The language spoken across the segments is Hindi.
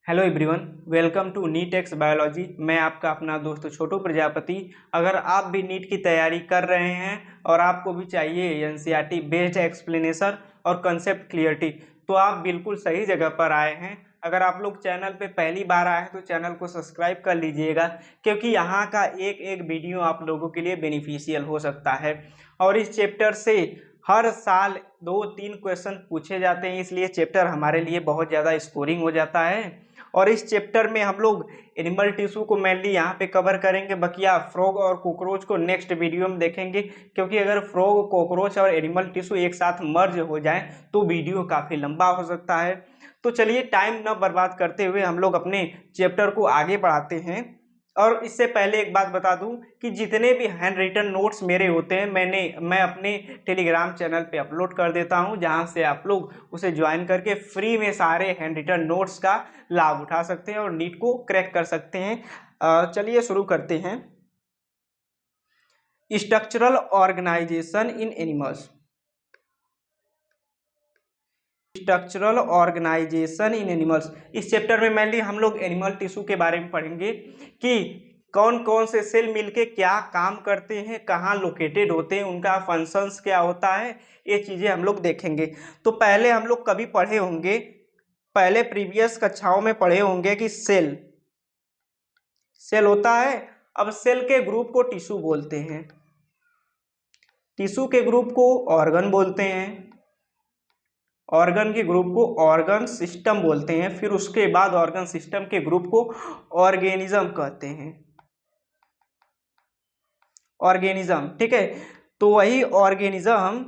Hello everyone, welcome to NEET X biology. मैं आपका अपना दोस्त छोटू प्रजापति। अगर आप भी नीट की तैयारी कर रहे हैं और आपको भी चाहिए एनसीईआरटी बेस्ड एक्सप्लेनेशन और कंसेप्ट क्लियरिटी, तो आप बिल्कुल सही जगह पर आए हैं। अगर आप लोग चैनल पे पहली बार आए हैं तो चैनल को सब्सक्राइब कर लीजिएगा, क्योंकि यहाँ का एक एक वीडियो आप लोगों के लिए बेनिफिशियल हो सकता है। और इस चैप्टर से हर साल 2-3 क्वेश्चन पूछे जाते हैं, इसलिए चैप्टर हमारे लिए बहुत ज़्यादा स्कोरिंग हो जाता है। और इस चैप्टर में हम लोग एनिमल टिश्यू को मेनली यहाँ पे कवर करेंगे, बकिया फ्रॉग और कॉकरोच को नेक्स्ट वीडियो में देखेंगे, क्योंकि अगर फ्रॉग, कॉकरोच और एनिमल टिश्यू एक साथ मर्ज हो जाए तो वीडियो काफ़ी लंबा हो सकता है। तो चलिए टाइम न बर्बाद करते हुए हम लोग अपने चैप्टर को आगे बढ़ाते हैं। और इससे पहले एक बात बता दूं कि जितने भी हैंड रिटन नोट्स मेरे होते हैं मैं अपने टेलीग्राम चैनल पे अपलोड कर देता हूं, जहां से आप लोग उसे ज्वाइन करके फ्री में सारे हैंड रिटन नोट्स का लाभ उठा सकते हैं और नीट को क्रैक कर सकते हैं। चलिए शुरू करते हैं। स्ट्रक्चरल ऑर्गेनाइजेशन इन एनिमल्स। स्ट्रक्चरल ऑर्गेनाइजेशन इन एनिमल्स, इस चैप्टर में मेनली हम लोग एनिमल टिश्यू के बारे में पढ़ेंगे कि कौन कौन से सेल मिलके क्या काम करते हैं, कहाँ लोकेटेड होते हैं, उनका फंक्शंस क्या होता है, ये चीज़ें हम लोग देखेंगे। तो पहले हम लोग कभी पढ़े होंगे, पहले प्रीवियस कक्षाओं में पढ़े होंगे कि सेल सेल होता है। अब सेल के ग्रुप को टिश्यू बोलते हैं, टिश्यू के ग्रुप को ऑर्गन बोलते हैं, ऑर्गन के ग्रुप को ऑर्गन सिस्टम बोलते हैं, फिर उसके बाद ऑर्गन सिस्टम के ग्रुप को ऑर्गेनिज्म कहते हैं। ऑर्गेनिज्म, ठीक है। तो वही ऑर्गेनिज्म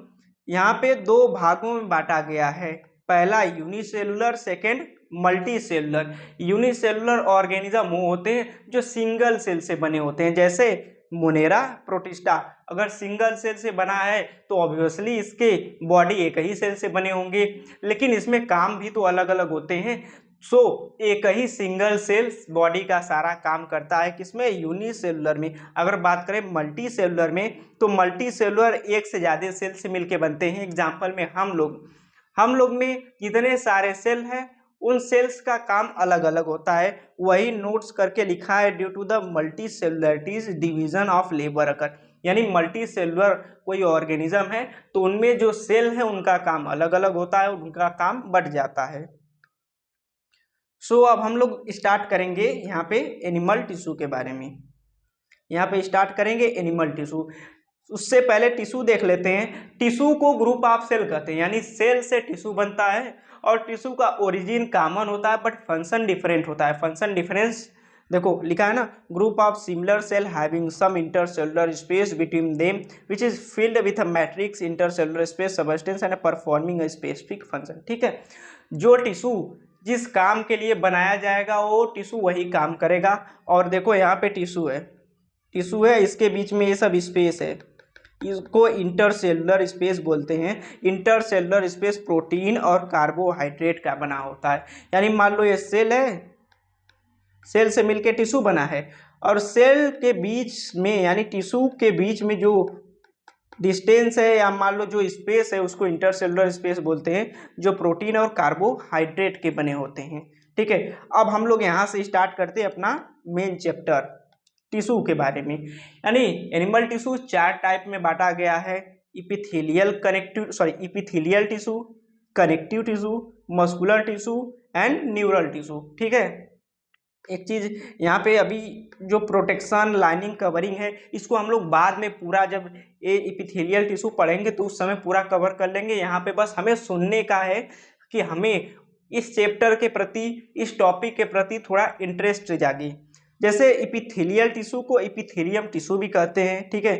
यहाँ पे दो भागों में बांटा गया है। पहला unicellular, second multi cellular. Unicellular organism वो होते हैं जो सिंगल सेल से बने होते हैं, जैसे मोनेरा, प्रोटिस्टा। अगर सिंगल सेल से बना है तो ऑब्वियसली इसके बॉडी एक ही सेल से बने होंगे, लेकिन इसमें काम भी तो अलग अलग होते हैं। एक ही सिंगल सेल बॉडी का सारा काम करता है, किसमें? यूनिसेलुलर में। अगर बात करें मल्टी सेलुलर में, तो मल्टी सेलुलर एक से ज़्यादा सेल से मिलके बनते हैं। एग्जाम्पल में हम लोग में जितने सारे सेल हैं उन सेल्स का काम अलग अलग होता है। वही नोट्स करके लिखा है, due to the multi cellularities division of labour occur. यानी मल्टी सेलुलर कोई ऑर्गेनिज्म है तो उनमें जो सेल है उनका काम अलग अलग होता है, उनका काम बढ़ जाता है। अब हम लोग स्टार्ट करेंगे यहाँ पे एनिमल टिश्यू के बारे में। यहाँ पे स्टार्ट करेंगे एनिमल टिश्यू। उससे पहले टिश्यू देख लेते हैं। टिश्यू को ग्रुप ऑफ सेल कहते हैं, यानी सेल से टिश्यू बनता है और टिश्यू का ओरिजिन कॉमन होता है बट फंक्शन डिफरेंट होता है। फंक्शन डिफरेंस देखो लिखा है ना, group of similar cell having some intercellular space between them which is filled with a matrix intercellular space substance and performing a specific function. ठीक है, जो टिश्यू जिस काम के लिए बनाया जाएगा वो टिश्यू वही काम करेगा। और देखो यहाँ पे टिश्यू है, इसके बीच में ये सब स्पेस है, इसको इंटरसेलुलर स्पेस बोलते हैं। इंटरसेलुलर स्पेस प्रोटीन और कार्बोहाइड्रेट का बना होता है। यानी मान लो ये सेल है, सेल से मिलके टिश्यू बना है, और सेल के बीच में यानी टिश्यू के बीच में जो डिस्टेंस है या मान लो जो स्पेस है उसको इंटरसेलुलर स्पेस बोलते हैं, जो प्रोटीन और कार्बोहाइड्रेट के बने होते हैं। ठीक है, अब हम लोग यहाँ से स्टार्ट करते हैं अपना मेन चैप्टर टिश्यू के बारे में। यानी एनिमल टिश्यू 4 टाइप में बांटा गया है। Epithelial tissue, connective tissue, muscular tissue and neural tissue. ठीक है, एक चीज यहाँ पे अभी जो प्रोटेक्शन, लाइनिंग, कवरिंग है, इसको हम लोग बाद में पूरा जब ये इपिथेलियल टिश्यू पढ़ेंगे तो उस समय पूरा कवर कर लेंगे। यहाँ पे बस हमें सुनने का है कि हमें इस चैप्टर के प्रति, इस टॉपिक के प्रति थोड़ा इंटरेस्ट जागे। जैसे इपिथेलियल टिश्यू को इपिथेलियम टिश्यू भी कहते हैं। ठीक है,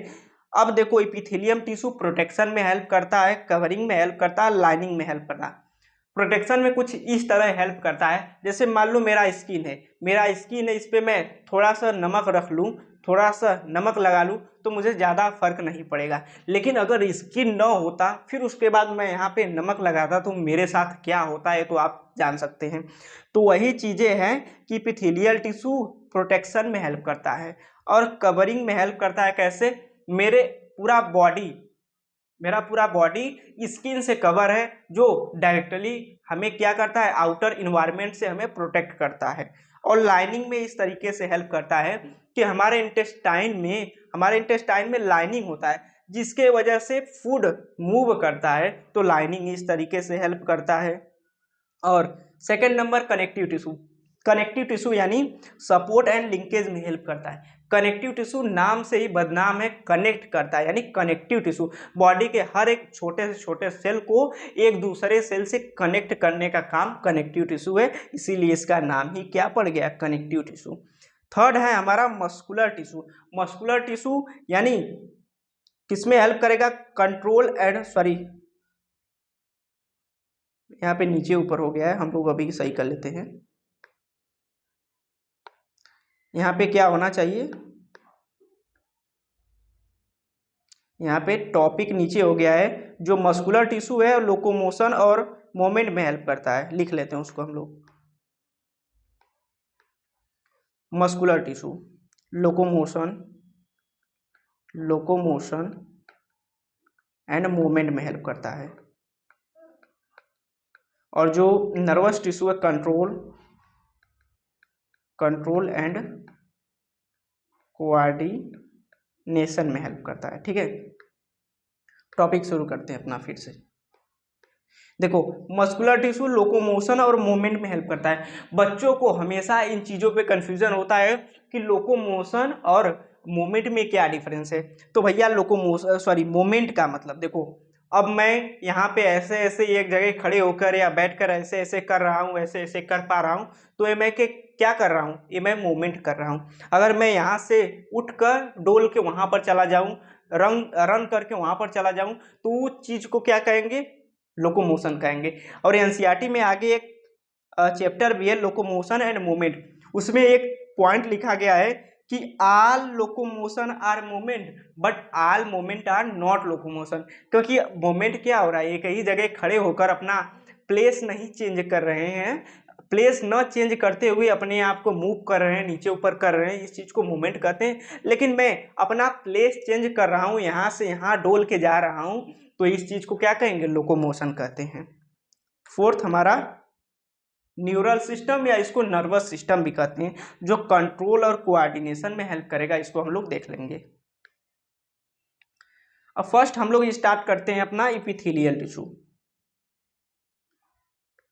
अब देखो इपिथेलियम टिश्यू प्रोटेक्शन में हेल्प करता है, कवरिंग में हेल्प करता है, लाइनिंग में हेल्प करता है। प्रोटेक्शन में कुछ इस तरह हेल्प करता है, जैसे मान लो मेरा स्किन है, इस पर मैं थोड़ा सा नमक रख लूँ, थोड़ा सा नमक लगा लूँ तो मुझे ज़्यादा फर्क नहीं पड़ेगा। लेकिन अगर स्किन न होता फिर उसके बाद मैं यहाँ पे नमक लगाता तो मेरे साथ क्या होता है तो आप जान सकते हैं। तो वही चीज़ें हैं कि एपिथेलियल टिश्यू प्रोटेक्शन में हेल्प करता है और कवरिंग में हेल्प करता है। कैसे? मेरे पूरा बॉडी मेरा पूरा बॉडी स्किन से कवर है, जो डायरेक्टली हमें क्या करता है, आउटर इन्वायरमेंट से हमें प्रोटेक्ट करता है। और लाइनिंग में इस तरीके से हेल्प करता है कि हमारे इंटेस्टाइन में लाइनिंग होता है, जिसके वजह से फूड मूव करता है, तो लाइनिंग इस तरीके से हेल्प करता है। और सेकंड नंबर कनेक्टिव टिश्यू यानी सपोर्ट एंड लिंकेज में हेल्प करता है। कनेक्टिव टिश्यू नाम से ही बदनाम है, कनेक्ट करता है, यानी कनेक्टिव टिश्यू बॉडी के हर एक छोटे से छोटे सेल को एक दूसरे सेल से कनेक्ट करने का काम कनेक्टिव टिश्यू है, इसीलिए इसका नाम ही क्या पड़ गया, कनेक्टिव टिश्यू। थर्ड है हमारा मस्कुलर टिश्यू यानी किसमें हेल्प करेगा, कंट्रोल एंड यहाँ पे नीचे ऊपर हो गया है, हम लोग अभी सही कर लेते हैं। यहाँ पे क्या होना चाहिए, यहाँ पे टॉपिक नीचे हो गया है। जो मस्कुलर टिश्यू है लोकोमोशन और मूवमेंट में हेल्प करता है, लिख लेते हैं उसको हम लोग। Muscular tissue locomotion and movement में हेल्प करता है। और जो नर्वस टिश्यू है कंट्रोल एंड कोऑर्डिनेशन में हेल्प करता है। ठीक है, टॉपिक शुरू करते हैं अपना फिर से। देखो, मस्कुलर टिश्यू लोकोमोशन और मूवमेंट में हेल्प करता है। बच्चों को हमेशा इन चीज़ों पे कंफ्यूजन होता है कि लोकोमोशन और मूवमेंट में क्या डिफरेंस है। तो भैया मूवमेंट का मतलब देखो, अब मैं यहाँ पे ऐसे ऐसे एक जगह खड़े होकर या बैठकर ऐसे ऐसे कर रहा हूँ, ऐसे ऐसे कर पा रहा हूँ, तो ये मैं क्या कर रहा हूँ, ये मैं मूवमेंट कर रहा हूँ। अगर मैं यहाँ से उठकर डोल के वहाँ पर चला जाऊँ, रन करके वहाँ पर चला जाऊँ, तो उस चीज़ को क्या कहेंगे, लोकोमोशन कहेंगे। और एनसीईआरटी में आगे एक चैप्टर भी है लोकोमोशन एंड मूवमेंट, उसमें एक पॉइंट लिखा गया है कि all locomotion are movement but all movement are not locomotion. क्योंकि मूवमेंट क्या हो रहा है, एक ही जगह खड़े होकर अपना प्लेस नहीं चेंज कर रहे हैं, प्लेस न चेंज करते हुए अपने आप को मूव कर रहे हैं, नीचे ऊपर कर रहे हैं, इस चीज़ को मूवमेंट कहते हैं। लेकिन मैं अपना प्लेस चेंज कर रहा हूँ, यहाँ से यहाँ डोल के जा रहा हूँ, तो इस चीज़ को क्या कहेंगे, लोकोमोशन कहते हैं। फोर्थ हमारा न्यूरल सिस्टम या इसको नर्वस सिस्टम भी कहते हैं, जो कंट्रोल और कोऑर्डिनेशन में हेल्प करेगा, इसको हम लोग देख लेंगे। अब फर्स्ट हम लोग स्टार्ट करते हैं अपना इपिथेलियल टिश्यू।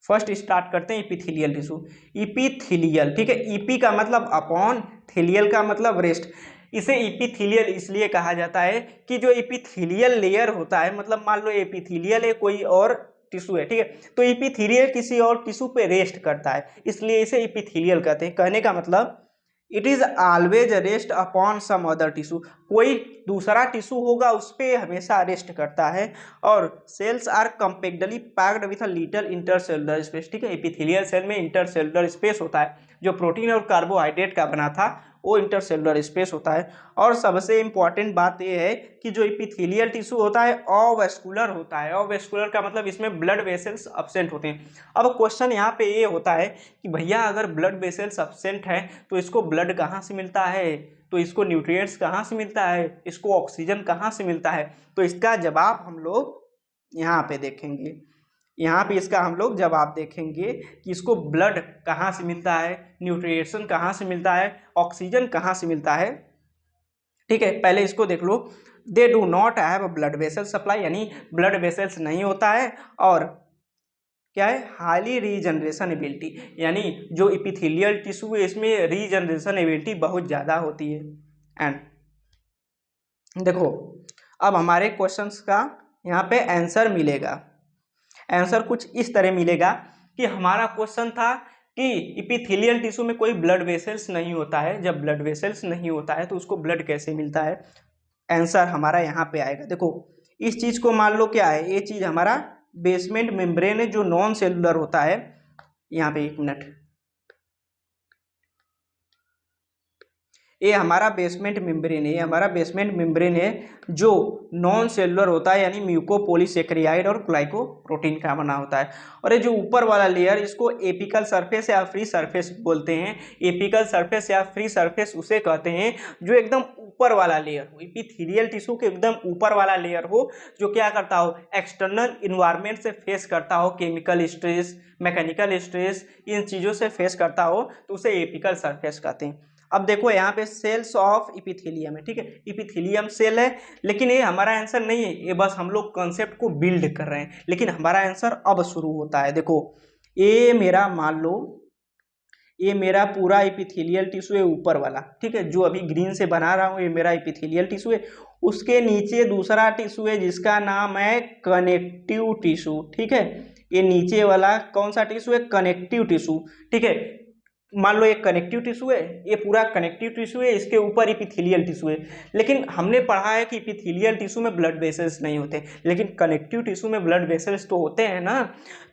फर्स्ट स्टार्ट करते हैं इपिथेलियल टिश्यू। इपिथेलियल, ठीक है, ईपी का मतलब अपॉन, थेलियल का मतलब रेस्ट। इसे इपिथेलियल इसलिए कहा जाता है कि जो इपिथेलियल लेयर होता है, मतलब मान लो एपिथेलियल है कोई और टिश्यू है, ठीक है, तो इपिथेलियल किसी और टिश्यू पे रेस्ट करता है, इसलिए इसे इपिथेलियल कहते हैं। कहने का मतलब it is always rest upon some other tissue, कोई दूसरा टिश्यू होगा उस पर हमेशा रेस्ट करता है। और cells are compactly packed with a little intercellular space, ठीक है, एपिथेलियल सेल में इंटरसेलुलर स्पेस होता है, जो प्रोटीन और कार्बोहाइड्रेट का बना था वो इंटरसेलुलर स्पेस होता है। और सबसे इंपॉर्टेंट बात यह है कि जो एपिथेलियल टिश्यू होता है अवेस्कुलर होता है। अवेस्कुलर का मतलब इसमें ब्लड वेसल्स एब्सेंट होते हैं। अब क्वेश्चन यहाँ पे ये होता है कि भैया अगर ब्लड वेसल्स एब्सेंट है तो इसको ब्लड कहाँ से मिलता है, तो इसको न्यूट्रिएंट्स कहाँ से मिलता है, इसको ऑक्सीजन कहाँ से मिलता है। तो इसका जवाब हम लोग यहाँ पे देखेंगे, यहाँ पे इसका हम लोग जवाब देखेंगे कि इसको ब्लड कहाँ से मिलता है, न्यूट्रिएशन कहाँ से मिलता है, ऑक्सीजन कहाँ से मिलता है। ठीक है, पहले इसको देख लो। They do not have blood vessel supply, यानी ब्लड वेसल्स नहीं होता है। और क्या है, हाईली रीजनरेशन एबिलिटी, यानी जो इपिथेलियल टिश्यू है इसमें रीजनरेशन एबिलिटी बहुत ज़्यादा होती है। एंड देखो, अब हमारे क्वेश्चंस का यहाँ पे आंसर मिलेगा। आंसर कुछ इस तरह मिलेगा कि हमारा क्वेश्चन था कि इपिथेलियल टिश्यू में कोई ब्लड वेसल्स नहीं होता है, जब ब्लड वेसल्स नहीं होता है तो उसको ब्लड कैसे मिलता है। आंसर हमारा यहाँ पे आएगा। देखो, इस चीज़ को मान लो क्या है, ये चीज़ हमारा बेसमेंट मेम्ब्रेन है जो नॉन सेलुलर होता है। यहाँ पे एक मिनट, ये हमारा बेसमेंट मेम्ब्रेन है, ये हमारा बेसमेंट मेम्ब्रेन है जो नॉन सेलुलर होता है, यानी म्यूकोपॉलीसेकेराइड और ग्लाइकोप्रोटीन का बना होता है। और ये जो ऊपर वाला लेयर, इसको एपिकल सरफेस या फ्री सरफेस बोलते हैं। एपिकल सरफेस या फ्री सरफेस उसे कहते हैं जो एकदम ऊपर वाला लेयर हो, एपिथेलियल टिश्यू के एकदम ऊपर वाला लेयर हो, जो क्या करता हो, एक्सटर्नल इन्वायरमेंट से फेस करता हो, केमिकल स्ट्रेस, मैकेनिकल स्ट्रेस, इन चीज़ों से फेस करता हो, तो उसे एपिकल सरफेस कहते हैं। अब देखो यहाँ पे सेल्स ऑफ इपिथेलियम है, ठीक है, इपिथेलियम सेल है, लेकिन ये हमारा आंसर नहीं है, ये बस हम लोग कॉन्सेप्ट को बिल्ड कर रहे हैं, लेकिन हमारा आंसर अब शुरू होता है। देखो ये मेरा, मान लो ये मेरा पूरा इपिथेलियल टिश्यू है ऊपर वाला, ठीक है, जो अभी ग्रीन से बना रहा हूँ, ये मेरा इपिथेलियल टिश्यू है। उसके नीचे दूसरा टिश्यू है जिसका नाम है कनेक्टिव टिश्यू, ठीक है। ये नीचे वाला कौन सा टिश्यू है, कनेक्टिव टिश्यू, ठीक है। मान लो एक कनेक्टिव टिश्यू है, ये पूरा कनेक्टिव टिश्यू है, इसके ऊपर इपिथेलियल टिश्यू है। लेकिन हमने पढ़ा है कि इपिथेलियल टिश्यू में ब्लड वेसल्स नहीं होते, लेकिन कनेक्टिव टिश्यू में ब्लड वेसल्स तो होते हैं ना।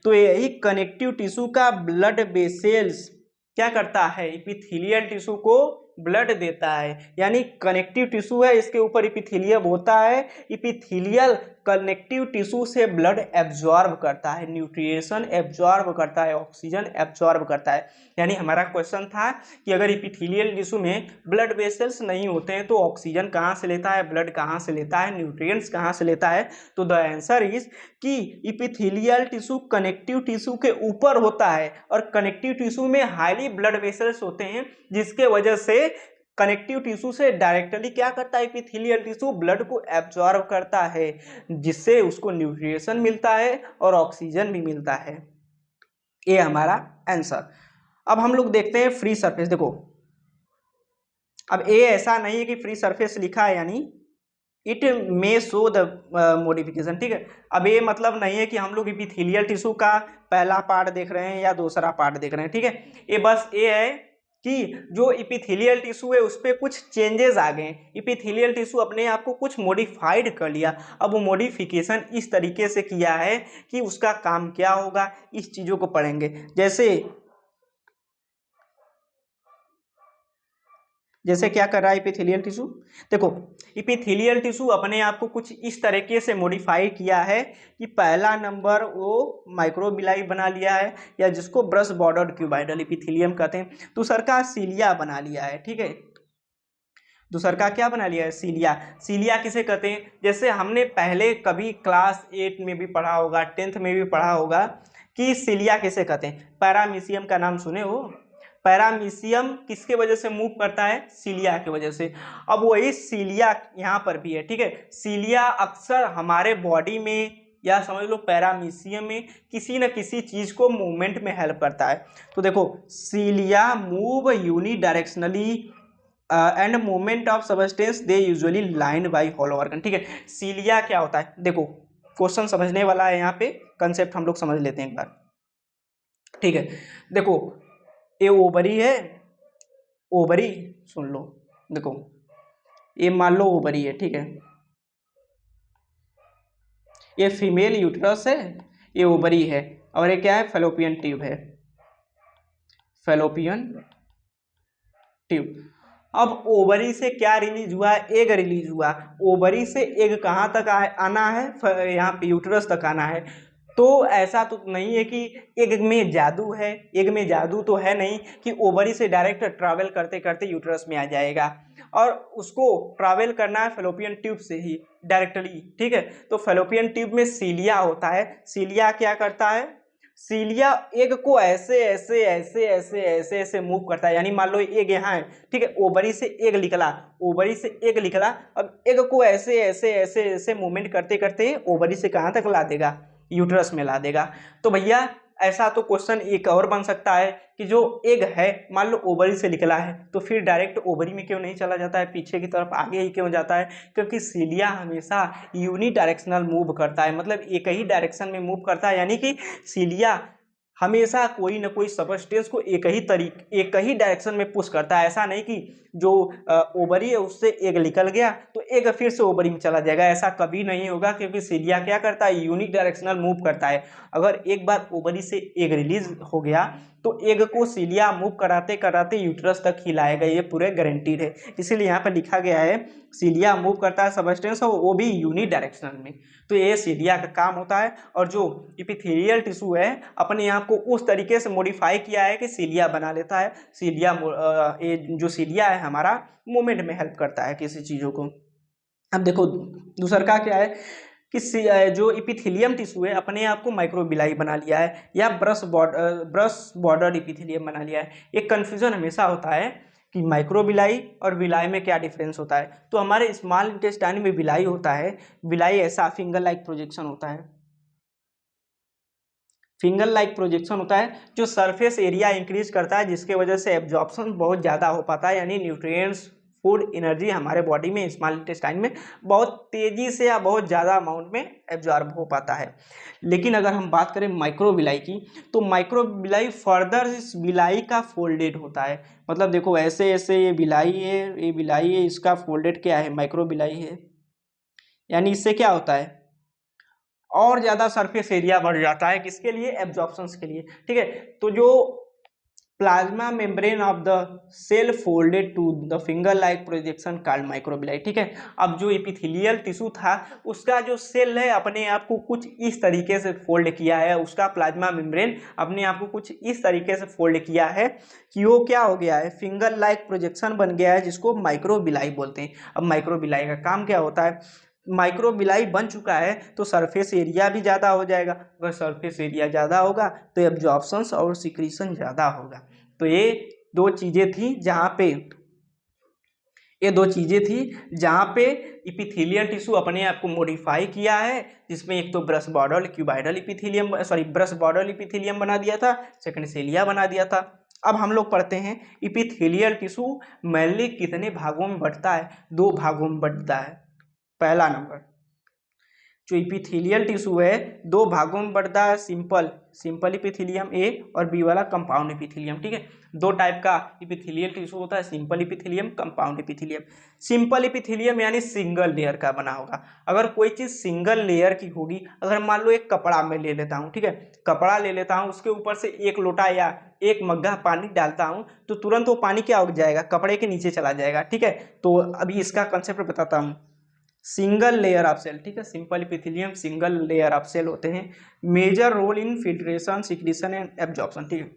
तो यही कनेक्टिव टिश्यू का ब्लड वेसल्स क्या करता है, इपिथेलियल टिश्यू को ब्लड देता है, यानी कनेक्टिव टिश्यू है, इसके ऊपर इपिथेलियम होता है। इपिथेलियल कनेक्टिव टिश्यू से ब्लड एब्जॉर्ब करता है, न्यूट्रिएशन एब्जॉर्ब करता है, ऑक्सीजन एब्जॉर्ब करता है। यानी हमारा क्वेश्चन था कि अगर इपिथेलियल टिश्यू में ब्लड वेसल्स नहीं होते हैं तो ऑक्सीजन कहाँ से लेता है, ब्लड कहाँ से लेता है, न्यूट्रिएंट्स कहाँ से लेता है। तो द आंसर इज कि इपिथेलियल टिश्यू कनेक्टिव टिश्यू के ऊपर होता है, और कनेक्टिव टिश्यू में हाईली ब्लड वेसल्स होते हैं, जिसके वजह से कनेक्टिव टिश्यू से डायरेक्टली क्या करता है, एपिथेलियल टिश्यू ब्लड को एब्जॉर्ब करता है, जिससे उसको न्यूट्रिशन मिलता है और ऑक्सीजन भी मिलता है। ये हमारा आंसर। अब हम लोग देखते हैं फ्री सरफेस। देखो अब ये ऐसा नहीं है कि फ्री सरफेस लिखा है यानी it may show the modification, ठीक है। अब ये मतलब नहीं है कि हम लोग एपिथेलियल टिश्यू का पहला पार्ट देख रहे हैं या दूसरा पार्ट देख रहे हैं, ठीक है। ये बस ये है कि जो इपिथेलियल टिश्यू है उस पर कुछ चेंजेस आ गए, इपिथेलियल टिश्यू अपने आप को कुछ मॉडिफाइड कर लिया। अब वो मॉडिफिकेशन इस तरीके से किया है कि उसका काम क्या होगा, इस चीज़ों को पढ़ेंगे। जैसे क्या कर रहा है इपिथेलियल टिश्यू, देखो इपिथेलियल टिश्यू अपने आप को कुछ इस तरीके से मॉडिफाई किया है कि पहला नंबर वो माइक्रोबिलाई बना लिया है, या जिसको ब्रश बॉर्डर्ड क्यूबाइडल इपिथेलियम कहते हैं। दूसरा सीलिया बना लिया है, ठीक है। दूसरा क्या बना लिया है, सीलिया। सीलिया किसे कहते हैं, जैसे हमने पहले कभी क्लास 8 में भी पढ़ा होगा, 10th में भी पढ़ा होगा कि सीलिया किसे कहते हैं। पैरामीशियम का नाम सुने हो, पैरामीशियम किसके वजह से मूव करता है, सीलिया की वजह से। अब वही सीलिया यहाँ पर भी है, ठीक है। सीलिया अक्सर हमारे बॉडी में या समझ लो पैरामीशियम में किसी न किसी चीज़ को मूवमेंट में हेल्प करता है। तो देखो cilia move unidirectionally and movement of substance they usually lined by hollow organ, ठीक है। सीलिया क्या होता है, देखो क्वेश्चन समझने वाला है, यहाँ पे कंसेप्ट हम लोग समझ लेते हैं एक बार, ठीक है। देखो ये ओवरी है, ओवरी सुन लो, देखो ये मान लो ओवरी है, ठीक है। ये फीमेल यूट्रस है, ये ओवरी है, और ये क्या है, फैलोपियन ट्यूब है, फैलोपियन ट्यूब। अब ओवरी से क्या रिलीज हुआ, एग रिलीज हुआ। ओवरी से एग कहाँ तक आना है, यहाँ पे यूट्रस तक आना है। तो ऐसा तो नहीं है कि एग में जादू है, एग में जादू तो है नहीं कि ओवरी से डायरेक्ट ट्रैवल करते करते यूट्रस में आ जाएगा, और उसको ट्रैवल करना है फैलोपियन ट्यूब से ही डायरेक्टली, ठीक है। तो फैलोपियन ट्यूब में सीलिया होता है। सीलिया क्या करता है, सीलिया एग को ऐसे ऐसे ऐसे ऐसे ऐसे ऐसे मूव करता है, यानी मान लो एग यहाँ है, ठीक है, ओवरी से एग निकला, ओवरी से एग निकला, अब एग को ऐसे ऐसे ऐसे ऐसे मूवमेंट करते करते ओवरी से कहाँ तक ला देगा, यूट्रस में ला देगा। तो भैया ऐसा तो क्वेश्चन एक और बन सकता है कि जो एग है मान लो ओवरी से निकला है, तो फिर डायरेक्ट ओवरी में क्यों नहीं चला जाता है, पीछे की तरफ आगे ही क्यों जाता है, क्योंकि सीलिया हमेशा यूनिडायरेक्शनल मूव करता है, मतलब एक ही डायरेक्शन में मूव करता है, यानी कि सीलिया हमेशा कोई ना कोई सबस्टेंस को एक ही डायरेक्शन में पुश करता है। ऐसा नहीं कि जो ओवरी है उससे एग निकल गया तो एग फिर से ओवरी में चला जाएगा, ऐसा कभी नहीं होगा, क्योंकि सीलिया क्या करता है, यूनिक डायरेक्शनल मूव करता है। अगर एक बार ओवरी से एग रिलीज हो गया तो एग को सीलिया मूव कराते कराते यूट्रस तक हिलाएगा, ये पूरे गारंटीड है। इसीलिए यहाँ पर लिखा गया है सीलिया मूव करता है सबस्टेंस, और वो भी यूनिडायरेक्शनल में। तो ये सीलिया का काम होता है। और जो इपिथेलियल टिश्यू है अपने आप को उस तरीके से मॉडिफाई किया है कि सीलिया बना लेता है। सीलिया ये जो सीलिया है हमारा मूवमेंट में हेल्प करता है किसी चीज़ों को। अब देखो दूसरा का क्या है कि जो इपिथेलियम टिश्यू है अपने आप को माइक्रोबिलाई बना लिया है या ब्रश बॉर्डर इपिथेलियम बना लिया है। एक कन्फ्यूजन हमेशा होता है कि माइक्रोबिलाई और विलाई में क्या डिफरेंस होता है। तो हमारे स्मॉल इंटेस्टाइन में विलाई होता है, विलाई ऐसा फिंगर लाइक प्रोजेक्शन होता है, फिंगर लाइक प्रोजेक्शन होता है जो सरफेस एरिया इंक्रीज करता है, जिसके वजह से एब्जॉर्प्शन बहुत ज़्यादा हो पाता है, यानी न्यूट्रिएंट्स फूड एनर्जी हमारे बॉडी में स्मॉल इंटेस्टाइन में बहुत तेज़ी से या बहुत ज़्यादा अमाउंट में एब्जॉर्ब हो पाता है। लेकिन अगर हम बात करें माइक्रोबिलाई की, तो माइक्रोबिलाई फर्दर इस बिलाई का फोल्डेड होता है। मतलब देखो ऐसे ऐसे ये बिलाई है, ये बिलाई है, इसका फोल्डेड क्या है, माइक्रोबिलाई है। यानी इससे क्या होता है और ज़्यादा सरफेस एरिया बढ़ जाता है, किसके लिए, एब्जॉर्प्शंस के लिए। ठीक है, तो जो plasma membrane of the cell folded to the finger like projection called microvilli. ठीक है, अब जो एपिथेलियल टिश्यू था उसका जो सेल है अपने आप को कुछ इस तरीके से फोल्ड किया है, उसका प्लाज्मा मेम्ब्रेन अपने आप को कुछ इस तरीके से फोल्ड किया है कि वो क्या हो गया है, फिंगर लाइक प्रोजेक्शन बन गया है, जिसको माइक्रोबिलाई बोलते हैं। अब माइक्रोबिलाई का काम क्या होता है, माइक्रोबिलाई बन चुका है तो सरफेस एरिया भी ज़्यादा हो जाएगा। अगर सरफेस एरिया ज़्यादा होगा तो एब्जॉर्प्शंस और सिक्रीशन ज़्यादा होगा। तो ये दो चीज़ें थी जहाँ पे इपिथेलियल टिश्यू अपने आप को मॉडिफाई किया है, जिसमें एक तो brush border cuboidal epithelium brush border epithelium बना दिया था, सेकंड सेलिया बना दिया था। अब हम लोग पढ़ते हैं इपिथेलियल टिश्यू मेनली कितने भागों में बंटता है। दो भागों में बंटता है। पहला नंबर जो इपिथेलियल टिश्यू है दो भागों में बढ़ता है, सिंपल इपिथेलियम ए और बी वाला कंपाउंड इपिथेलियम। ठीक है, दो टाइप का इपिथेलियल टिश्यू होता है, simple epithelium, compound epithelium. Simple epithelium यानी सिंगल लेयर का बना होगा। अगर कोई चीज़ सिंगल लेयर की होगी, अगर मान लो एक कपड़ा मैं ले लेता हूँ, ठीक है, कपड़ा ले लेता हूँ, उसके ऊपर से एक लोटा या एक मग्गा पानी डालता हूँ तो तुरंत वो पानी क्या हो जाएगा, कपड़े के नीचे चला जाएगा। ठीक है, तो अभी इसका कंसेप्ट बताता हूँ। सिंगल लेयर ऑफ सेल, ठीक है, simple epithelium single layer of cell होते हैं। Major role in filtration, secretion and absorption. ठीक है,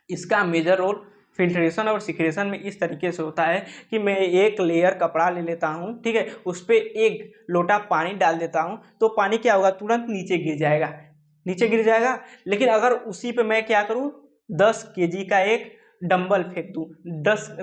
इसका मेजर रोल फिल्ट्रेशन और सिक्रेशन में इस तरीके से होता है कि मैं एक लेयर कपड़ा ले लेता हूँ, ठीक है, उस पर एक लोटा पानी डाल देता हूँ तो पानी क्या होगा, तुरंत नीचे गिर जाएगा। लेकिन अगर उसी पे मैं क्या करूँ, 10 kg का एक डंबल फेंक दूँ,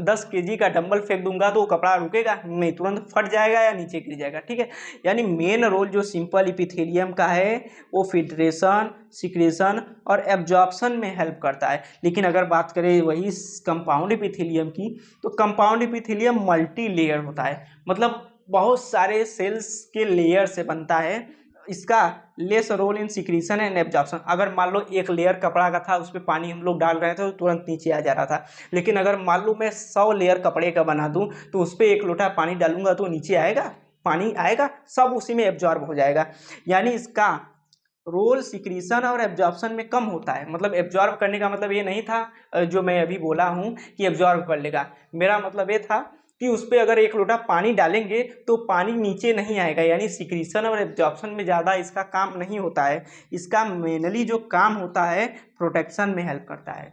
10 kg का डंबल फेंक दूंगा तो वो कपड़ा रुकेगा नहीं, तुरंत फट जाएगा या नीचे गिर जाएगा। ठीक है, यानी मेन रोल जो सिंपल इपिथेलियम का है वो फिल्ट्रेशन, सिक्रेशन और एब्जॉर्प्शन में हेल्प करता है। लेकिन अगर बात करें वही कंपाउंड इपिथेलियम की, तो कंपाउंड इपिथेलियम मल्टी लेयर होता है, मतलब बहुत सारे सेल्स के लेयर से बनता है। इसका less role in secretion and absorption. अगर मान लो एक लेयर कपड़ा का था, उस पर पानी हम लोग डाल रहे थे तो तुरंत नीचे आ जा रहा था। लेकिन अगर मान लो मैं 100 लेयर कपड़े का बना दूं तो उस पर एक लोटा पानी डालूंगा तो नीचे आएगा, पानी आएगा, सब उसी में एब्जॉर्ब हो जाएगा। यानी इसका रोल सिक्रीशन और एब्जॉर्प्शन में कम होता है। मतलब एब्जॉर्ब करने का मतलब ये नहीं था जो मैं अभी बोला हूँ कि एब्जॉर्ब कर लेगा, मेरा मतलब ये था कि उस पर अगर एक लोटा पानी डालेंगे तो पानी नीचे नहीं आएगा। यानी सिक्रीशन और एब्जॉर्प्शन में ज़्यादा इसका काम नहीं होता है। इसका मेनली जो काम होता है प्रोटेक्शन में हेल्प करता है।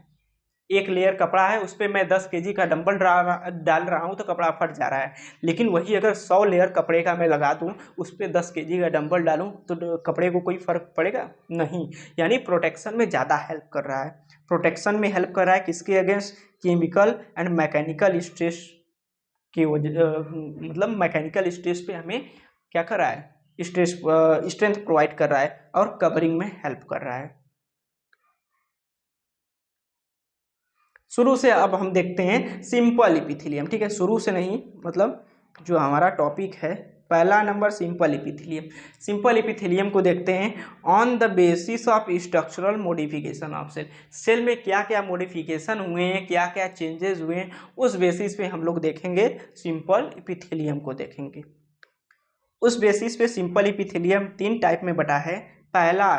एक लेयर कपड़ा है, उस पर मैं 10 kg का डंबल डाल रहा हूँ तो कपड़ा फट जा रहा है। लेकिन वही अगर 100 लेयर कपड़े का मैं लगा दूँ, उस पर 10 kg का डंबल डालूँ तो कपड़े को कोई फर्क पड़ेगा नहीं। यानी प्रोटेक्शन में ज़्यादा हेल्प कर रहा है। प्रोटेक्शन में हेल्प कर रहा है किसके against, chemical and mechanical stress की वजह, मतलब मैकेनिकल स्ट्रेस पे हमें क्या कर रहा है, स्ट्रेंथ प्रोवाइड कर रहा है और कवरिंग में हेल्प कर रहा है। शुरू से अब हम देखते हैं सिंपल इपिथेलियम। ठीक है, शुरू से नहीं, मतलब जो हमारा टॉपिक है पहला नंबर सिंपल इपिथेलियम। सिंपल इपिथेलियम को देखते हैं on the basis of structural modification of cell. Cell में क्या क्या मॉडिफिकेशन हुए हैं, क्या क्या चेंजेस हुए हैं, उस बेसिस पे हम लोग देखेंगे सिंपल इपिथेलियम को देखेंगे। उस बेसिस पे सिंपल इपिथेलियम 3 टाइप में बटा है। पहला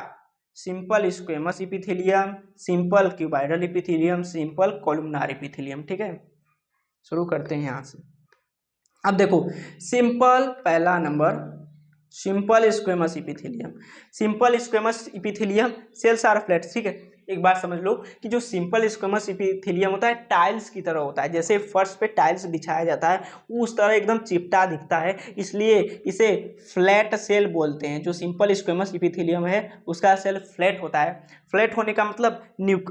simple squamous epithelium, simple cuboidal epithelium, simple columnar epithelium. ठीक है, शुरू करते हैं यहाँ से। अब देखो सिंपल, पहला नंबर simple squamous epithelium. Simple squamous epithelium cells are flat. ठीक है, एक बात समझ लो कि जो सिंपल स्क्वेमस इपिथेलियम होता है टाइल्स की तरह होता है, जैसे फर्श पे टाइल्स बिछाया जाता है उस तरह एकदम चिपटा दिखता है, इसलिए इसे फ्लैट सेल बोलते हैं। जो सिंपल स्क्वेमस इपिथेलियम है उसका सेल फ्लैट होता है। फ्लैट होने का मतलब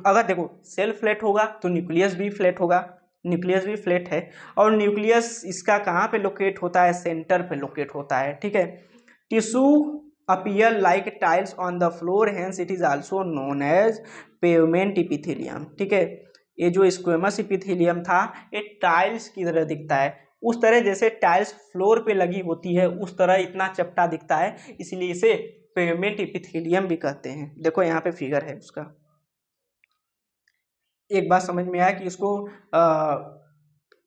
अगर देखो सेल फ्लैट होगा तो न्यूक्लियस भी फ्लैट होगा, न्यूक्लियस भी फ्लैट है, और न्यूक्लियस इसका कहाँ पे लोकेट होता है, सेंटर पे लोकेट होता है। ठीक है, tissue appear like tiles on the floor, hence it is also known as pavement epithelium. ठीक है, ये जो स्क्वेमस इपिथेलियम था ये टाइल्स की तरह दिखता है, उस तरह जैसे टाइल्स फ्लोर पे लगी होती है उस तरह इतना चपटा दिखता है, इसलिए इसे पेवमेंट इपिथेलियम भी कहते हैं। देखो यहाँ पे फिगर है उसका। एक बात समझ में आया कि इसको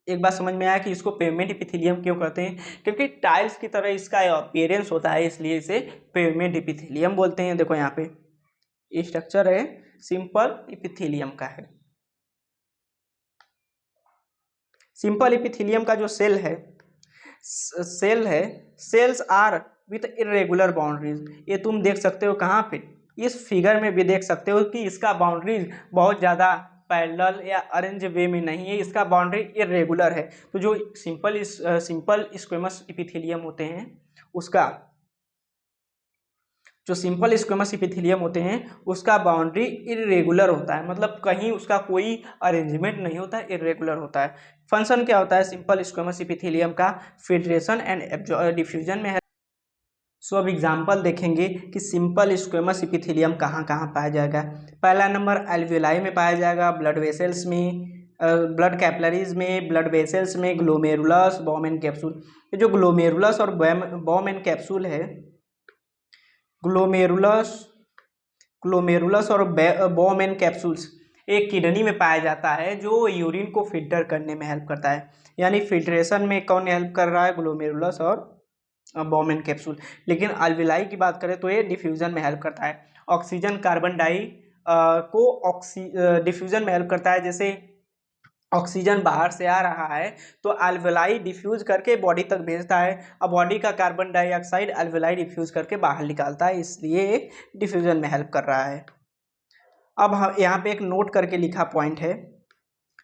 एक बात समझ में आया कि इसको पेवमेंट इपिथेलियम क्यों कहते हैं, क्योंकि टाइल्स की तरह इसका अपीयरेंस होता है, इसलिए इसे पेवमेंट इपिथेलियम बोलते हैं। देखो यहाँ पे ये स्ट्रक्चर है, सिंपल इपिथेलियम का है। सिंपल इपिथेलियम का जो सेल है cells are with irregular boundaries. ये तुम देख सकते हो कहाँ पे, इस फिगर में भी देख सकते हो कि इसका बाउंड्रीज बहुत ज़्यादा पैरेलल या अरेंज वे में नहीं है, इसका बाउंड्री इरेगुलर है। तो जो सिंपल स्क्वेमस इपिथेलियम होते हैं उसका जो सिंपल स्क्वेमस इपिथेलियम होते हैं उसका बाउंड्री इरेगुलर होता है, मतलब कहीं उसका कोई अरेंजमेंट नहीं होता है, इरेगुलर होता है। फंक्शन क्या होता है सिंपल स्क्वेमस इपिथेलियम का, फिल्ट्रेशन एंड डिफ्यूजन में है। सो अब एग्जाम्पल देखेंगे कि सिंपल स्क्वेमस इपिथेलियम कहाँ कहाँ पाया जाएगा। पहला नंबर एल्वियोलाई में पाया जाएगा, ब्लड वेसल्स में, ब्लड कैपिलरीज में, ब्लड वेसल्स में, ग्लोमेरुलस, बॉम एंड कैप्सूल। ये जो ग्लोमेरुलस और बॉम एंड कैप्सूल है, ग्लोमेरुलस ग्लोमेरुलस और बॉम एंड कैप्सूल्स एक किडनी में पाया जाता है जो यूरिन को फिल्टर करने में हेल्प करता है। यानी फिल्ट्रेशन में कौन हेल्प कर रहा है, ग्लोमेरुलस और बॉम एंड कैप्सूल। लेकिन अल्विलाई की बात करें तो ये डिफ्यूजन में हेल्प करता है। ऑक्सीजन कार्बन डाई को डिफ्यूजन में हेल्प करता है। जैसे ऑक्सीजन बाहर से आ रहा है तो अल्वेलाई डिफ्यूज करके बॉडी तक भेजता है, अब बॉडी का कार्बन डाइऑक्साइड अल्वेलाई डिफ्यूज करके बाहर निकालता है, इसलिए डिफ्यूजन में हेल्प कर रहा है। अब हम यहाँ पे एक नोट करके लिखा पॉइंट है,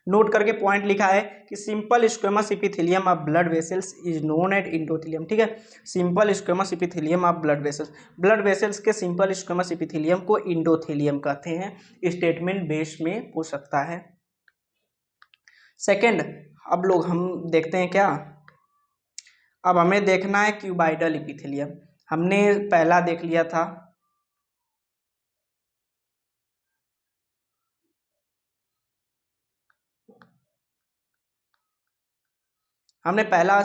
नोट करके पॉइंट लिखा है कि simple squamous epithelium of blood vessels is known at endothelium. ठीक है, simple squamous epithelium of blood vessels के सिंपल स्क्वेमस इपिथेलियम को इंडोथेलियम कहते हैं। स्टेटमेंट बेस में पूछ सकता है। सेकेंड, अब लोग हम देखते हैं क्या, अब हमें देखना है क्यूबाइडल इपिथेलियम। हमने पहला देख लिया था, हमने पहला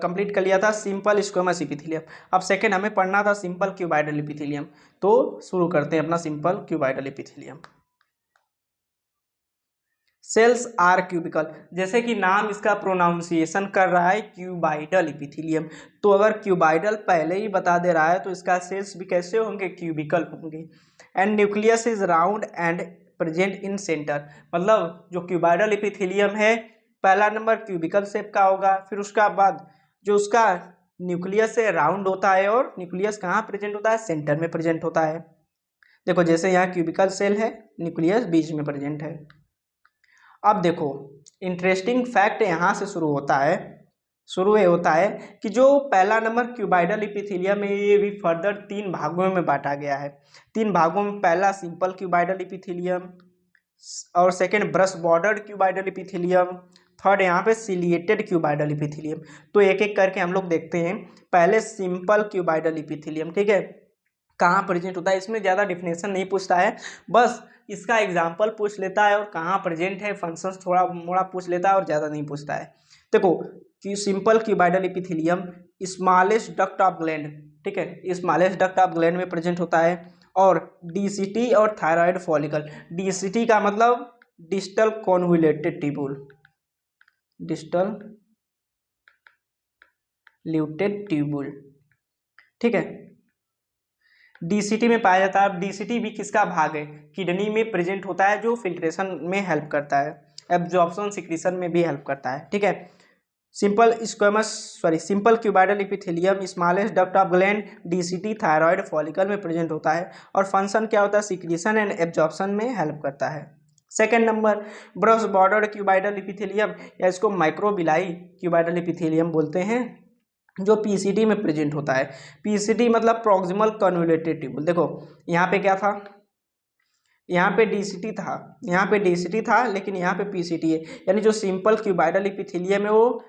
कंप्लीट कर लिया था सिंपल स्क्वेमस इपिथेलियम। अब सेकेंड हमें पढ़ना था सिंपल क्यूबाइडल इपिथेलियम। तो शुरू करते हैं अपना simple cuboidal epithelium. Cells are cubical, जैसे कि नाम इसका प्रोनाउंसिएशन कर रहा है क्यूबाइडल इपिथेलियम, तो अगर क्यूबाइडल पहले ही बता दे रहा है तो इसका सेल्स भी कैसे होंगे, क्यूबिकल होंगे। And nucleus is round and present in centre, मतलब जो क्यूबाइडल इपिथेलियम है पहला नंबर क्यूबिकल शेप का होगा, फिर उसका बाद जो उसका न्यूक्लियस है राउंड होता है, और न्यूक्लियस कहाँ प्रेजेंट होता है, सेंटर में प्रेजेंट होता है। देखो जैसे यहाँ क्यूबिकल सेल है, न्यूक्लियस बीच में प्रेजेंट है। अब देखो इंटरेस्टिंग फैक्ट यहाँ से शुरू ये होता है कि जो पहला नंबर क्यूबाइडल इपिथेलियम है ये भी फर्दर तीन भागों में बांटा गया है। तीन भागों में, पहला सिंपल क्यूबाइडल इपिथेलियम, और second brush bordered cuboidal epithelium, third यहाँ पे सिलिएटेड क्यूबाइडल इपिथेलियम। तो एक एक करके हम लोग देखते हैं। पहले सिंपल क्यूबाइडल इपिथेलियम, ठीक है, कहाँ प्रेजेंट होता है, इसमें ज़्यादा डिफिनेशन नहीं पूछता है, बस इसका एग्जाम्पल पूछ लेता है और कहाँ प्रेजेंट है फंक्शंस थोड़ा मोड़ा पूछ लेता है और ज़्यादा नहीं पूछता है। देखो कि simple cuboidal epithelium smallest duct of gland, ठीक है, स्मॉलेस्ट डक्ट ऑफ ग्लैंड में प्रेजेंट होता है, और डीसीटी और थायराइड फॉलिकल, डीसीटी का मतलब distal convoluted tubule, distal luted tubule, ठीक है, डीसीटी में पाया जाता है। अब डीसीटी भी किसका भाग है, किडनी में प्रेजेंट होता है, जो फिल्ट्रेशन में हेल्प करता है, एब्जॉर्प्शन सिक्रीशन में भी हेल्प करता है, ठीक है। Simple cuboidal epithelium smallest duct of gland, DCT thyroid follicle में प्रेजेंट होता है और फंक्शन क्या होता है, सिक्रीशन एंड एब्जॉर्प्शन में हेल्प करता है। Second number brush border cuboidal epithelium, या इसको माइक्रोबिलाई क्यूबाइडल इपिथेलियम बोलते हैं, जो पीसीटी में प्रेजेंट होता है। पीसीटी मतलब प्रॉक्सिमल कन्वोल्यूटेड ट्यूबुल। देखो यहाँ पे क्या था, यहाँ पे डीसीटी था, यहाँ पे डीसीटी था, लेकिन यहाँ पे पीसीटी है, यानी जो सिंपल क्यूबाइडल इपिथेलियम है वो